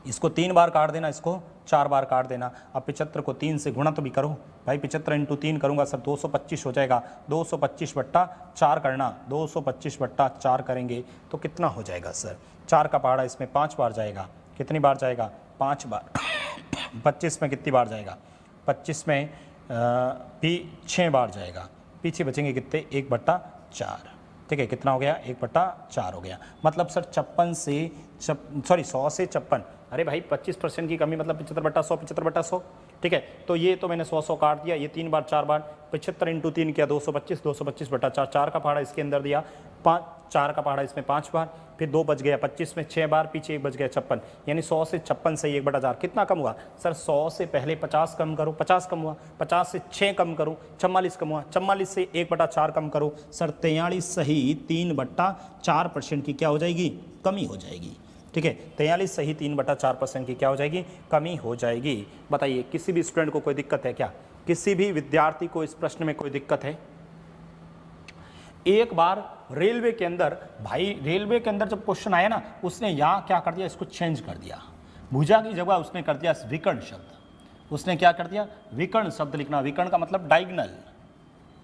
[SPEAKER 1] इसको 3 बार काट देना, इसको 4 बार काट देना। अब 75 को 3 से गुणा तो भी करो भाई, 75 × 3 करूंगा सर 225 हो जाएगा। 225/4 करना, 225/4 करेंगे तो कितना हो जाएगा सर? 4 का पहाड़ा इसमें 5 बार जाएगा। कितनी बार जाएगा? 5 बार। 25 में कितनी बार जाएगा? 25 में भी 6 बार जाएगा। पीछे बचेंगे कितने? 1/4। ठीक है, कितना हो गया? 1/4 हो गया। मतलब सर 100 से 56। अरे भाई 25% की कमी मतलब 75/100, 75/100। ठीक है, तो ये तो मैंने 100 काट दिया, ये 3 बार 4 बार, 75 × 3 किया 225, 225/4। 4 का पहाड़ा इसके अंदर दिया, 4 का पहाड़ा इसमें 5 बार, फिर 2 बच गया 25 में 6 बार, पीछे 1 बच गया 56। यानी 100 से 56 से 1/4 कितना कम हुआ सर? 100 से पहले 50 कम करो, 50 कम हुआ। 50 से 6 कम करो, 44 कम हुआ। 44 से 1/4 कम करो सर, 43 सही 3/4% की क्या हो जाएगी? कमी हो जाएगी। ठीक है, 43 सही 3/4% की क्या हो जाएगी? कमी हो जाएगी। बताइए किसी भी स्टूडेंट को कोई दिक्कत है क्या? किसी भी विद्यार्थी को इस प्रश्न में कोई दिक्कत है? एक बार रेलवे के अंदर, भाई रेलवे के अंदर जब क्वेश्चन आया ना, उसने यहाँ क्या कर दिया? इसको चेंज कर दिया। भुजा की जगह उसने कर दिया विकर्ण शब्द। उसने क्या कर दिया? विकर्ण शब्द लिखना। विकर्ण का मतलब डायगोनल।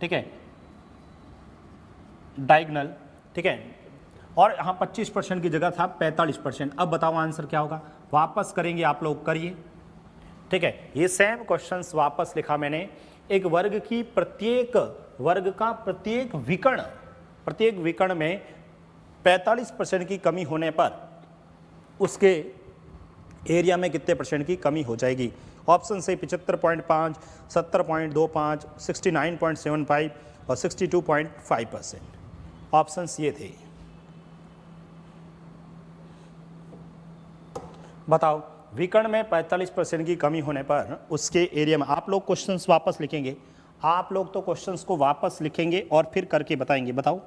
[SPEAKER 1] ठीक है, डायगोनल। ठीक है, और यहाँ 25% की जगह था 45%। अब बताओ आंसर क्या होगा? वापस करेंगे आप लोग, करिए। ठीक है, ये सेम क्वेश्चंस वापस लिखा मैंने। एक वर्ग की प्रत्येक वर्ग का प्रत्येक विकर्ण में 45% की कमी होने पर उसके एरिया में कितने परसेंट की कमी हो जाएगी? ऑप्शन से 75.5, 70.25, 69.75 और 62.5%। ऑप्शंस ये थे। बताओ विकर्ण में 45% की कमी होने पर उसके एरिया में। आप लोग क्वेश्चंस वापस लिखेंगे, आप लोग तो क्वेश्चंस को वापस लिखेंगे और फिर करके बताएंगे। बताओ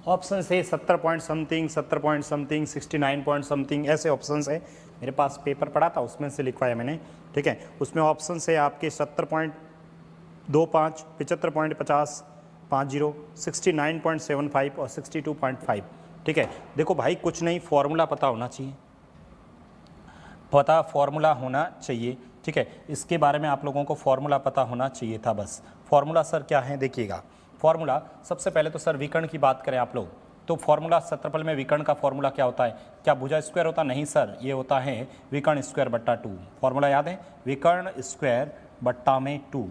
[SPEAKER 1] ऑप्शन है 70 point something, 70 point something, 69 point something, ऐसे ऑप्शंस है। मेरे पास पेपर पड़ा था उसमें से लिखवाया मैंने। ठीक है, उसमें ऑप्शन है आपके 70.25, 75.50, 50, 69.75 और 62.5। ठीक है, देखो भाई कुछ नहीं, फॉर्मूला पता होना चाहिए, फॉर्मूला होना चाहिए। ठीक है, इसके बारे में आप लोगों को फॉर्मूला पता होना चाहिए था बस। फॉर्मूला सर क्या है देखिएगा। फॉर्मूला सबसे पहले तो सर विकर्ण की बात करें आप लोग तो फॉर्मूला क्षेत्रफल में विकर्ण का फॉर्मूला क्या होता है? क्या भुजा स्क्वायर होता? नहीं सर, ये होता है विकर्ण स्क्वायर बट्टा 2। फॉर्मूला याद है? विकर्ण स्क्वायर बट्टा में 2।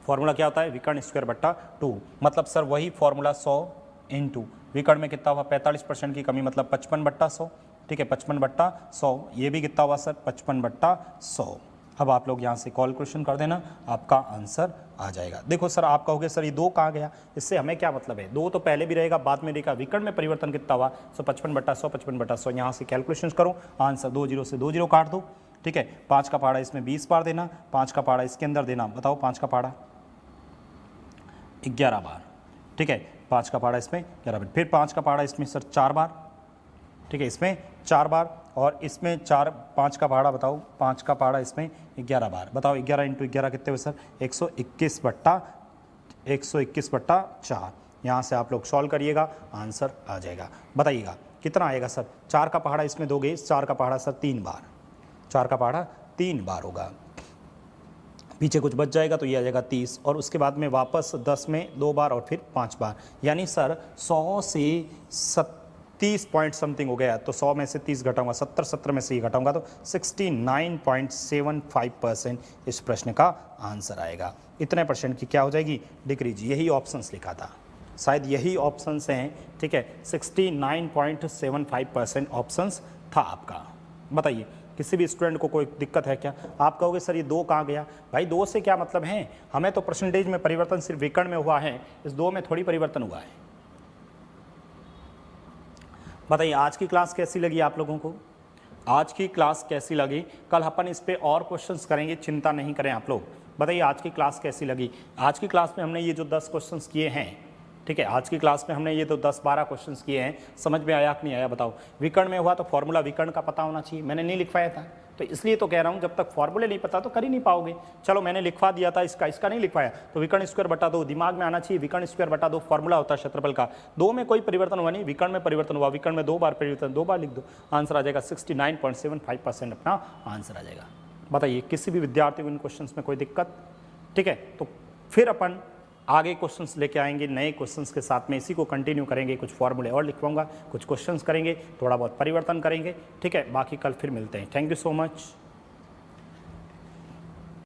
[SPEAKER 1] फॉर्मूला क्या होता है? विकर्ण स्क्वायर बट्टा 2। मतलब सर वही फॉर्मूला 100 × विकर्ण में कितना हुआ? 45% की कमी मतलब 55/100। ठीक है, 55/100। ये भी कितना हुआ सर? 55/100। अब आप लोग यहाँ से कैलकुलेशन कर देना, आपका आंसर आ जाएगा। देखो सर, आप कहोगे सर ये 2 कहाँ गया, इससे हमें क्या मतलब है, 2 तो पहले भी रहेगा बाद में रहेगा, विकर्ण में परिवर्तन कितना हुआ 155/100, 55/100। यहाँ से कैलकुलेशन करो, आंसर 2 0 से 2 0 काट दो, ठीक है। 5 का पहाड़ा इसमें 20 बार देना, 5 का पहाड़ा इसके अंदर देना, बताओ 5 का पहाड़ा 11 बार, ठीक है। 5 का पहाड़ा इसमें 11 बार, फिर 5 का पहाड़ा इसमें सर 4 बार, ठीक है, इसमें 4 बार, और इसमें 4 5 का पहाड़ा बताओ, 5 का पहाड़ा इसमें 11 बार, बताओ 11 × 11 कितने हुए सर 121/4। यहाँ से आप लोग सॉल्व करिएगा, आंसर आ जाएगा। बताइएगा कितना आएगा सर, 4 का पहाड़ा इसमें दोगे, 4 का पहाड़ा सर 3 बार, 4 का पहाड़ा 3 बार होगा, पीछे कुछ बच जाएगा तो ये आ जाएगा 30, और उसके बाद में वापस 10 में 2 बार और फिर 5 बार, यानी सर 100 से 30 पॉइंट समथिंग हो गया। तो 100 में से 30 घटाऊंगा, 70 में से ये घटाऊंगा तो 69.75% इस प्रश्न का आंसर आएगा। इतने परसेंट की क्या हो जाएगी डिक्रीज, यही ऑप्शंस लिखा था, शायद यही ऑप्शंस हैं, ठीक है। 69.75% ऑप्शंस था आपका। बताइए किसी भी स्टूडेंट को कोई दिक्कत है क्या? आप कहोगे सर ये 2 कहाँ गया, भाई 2 से क्या मतलब है, हमें तो परसेंटेज में परिवर्तन सिर्फ विकर्ण में हुआ है, इस 2 में थोड़ी परिवर्तन हुआ है। बताइए आज की क्लास कैसी लगी आप लोगों को, आज की क्लास कैसी लगी? कल अपन इस पे और क्वेश्चंस करेंगे, चिंता नहीं करें आप लोग। बताइए आज की क्लास कैसी लगी? आज की क्लास में हमने ये जो 10 क्वेश्चंस किए हैं, ठीक है, आज की क्लास में हमने ये तो 10-12 क्वेश्चंस किए हैं, समझ में आया कि नहीं आया बताओ? विकर्ण में हुआ तो फॉर्मूला विकर्ण का पता होना चाहिए, मैंने नहीं लिखवाया था, तो इसलिए तो कह रहा हूँ जब तक फॉर्मूले नहीं पता तो कर ही नहीं पाओगे। चलो मैंने लिखवा दिया था, इसका नहीं लिखवाया, तो विकर्ण स्क्वायर बटा 2 दिमाग में आना चाहिए, विकर्ण स्क्वायर बटा 2 फॉर्मूला होता है क्षेत्रफल का। 2 में कोई परिवर्तन हुआ नहीं, विकर्ण में परिवर्तन हुआ, विकर्ण में 2 बार परिवर्तन, 2 बार लिख दो, आंसर आ जाएगा 69.75% अपना आंसर आ जाएगा। बताइए किसी भी विद्यार्थी को इन क्वेश्चन में कोई दिक्कत? ठीक है, तो फिर अपन आगे क्वेश्चंस लेके आएंगे नए क्वेश्चंस के साथ में, इसी को कंटिन्यू करेंगे, कुछ फॉर्मूले और लिखवाऊंगा, कुछ क्वेश्चंस करेंगे, थोड़ा बहुत परिवर्तन करेंगे, ठीक है। बाकी कल फिर मिलते हैं, थैंक यू सो मच।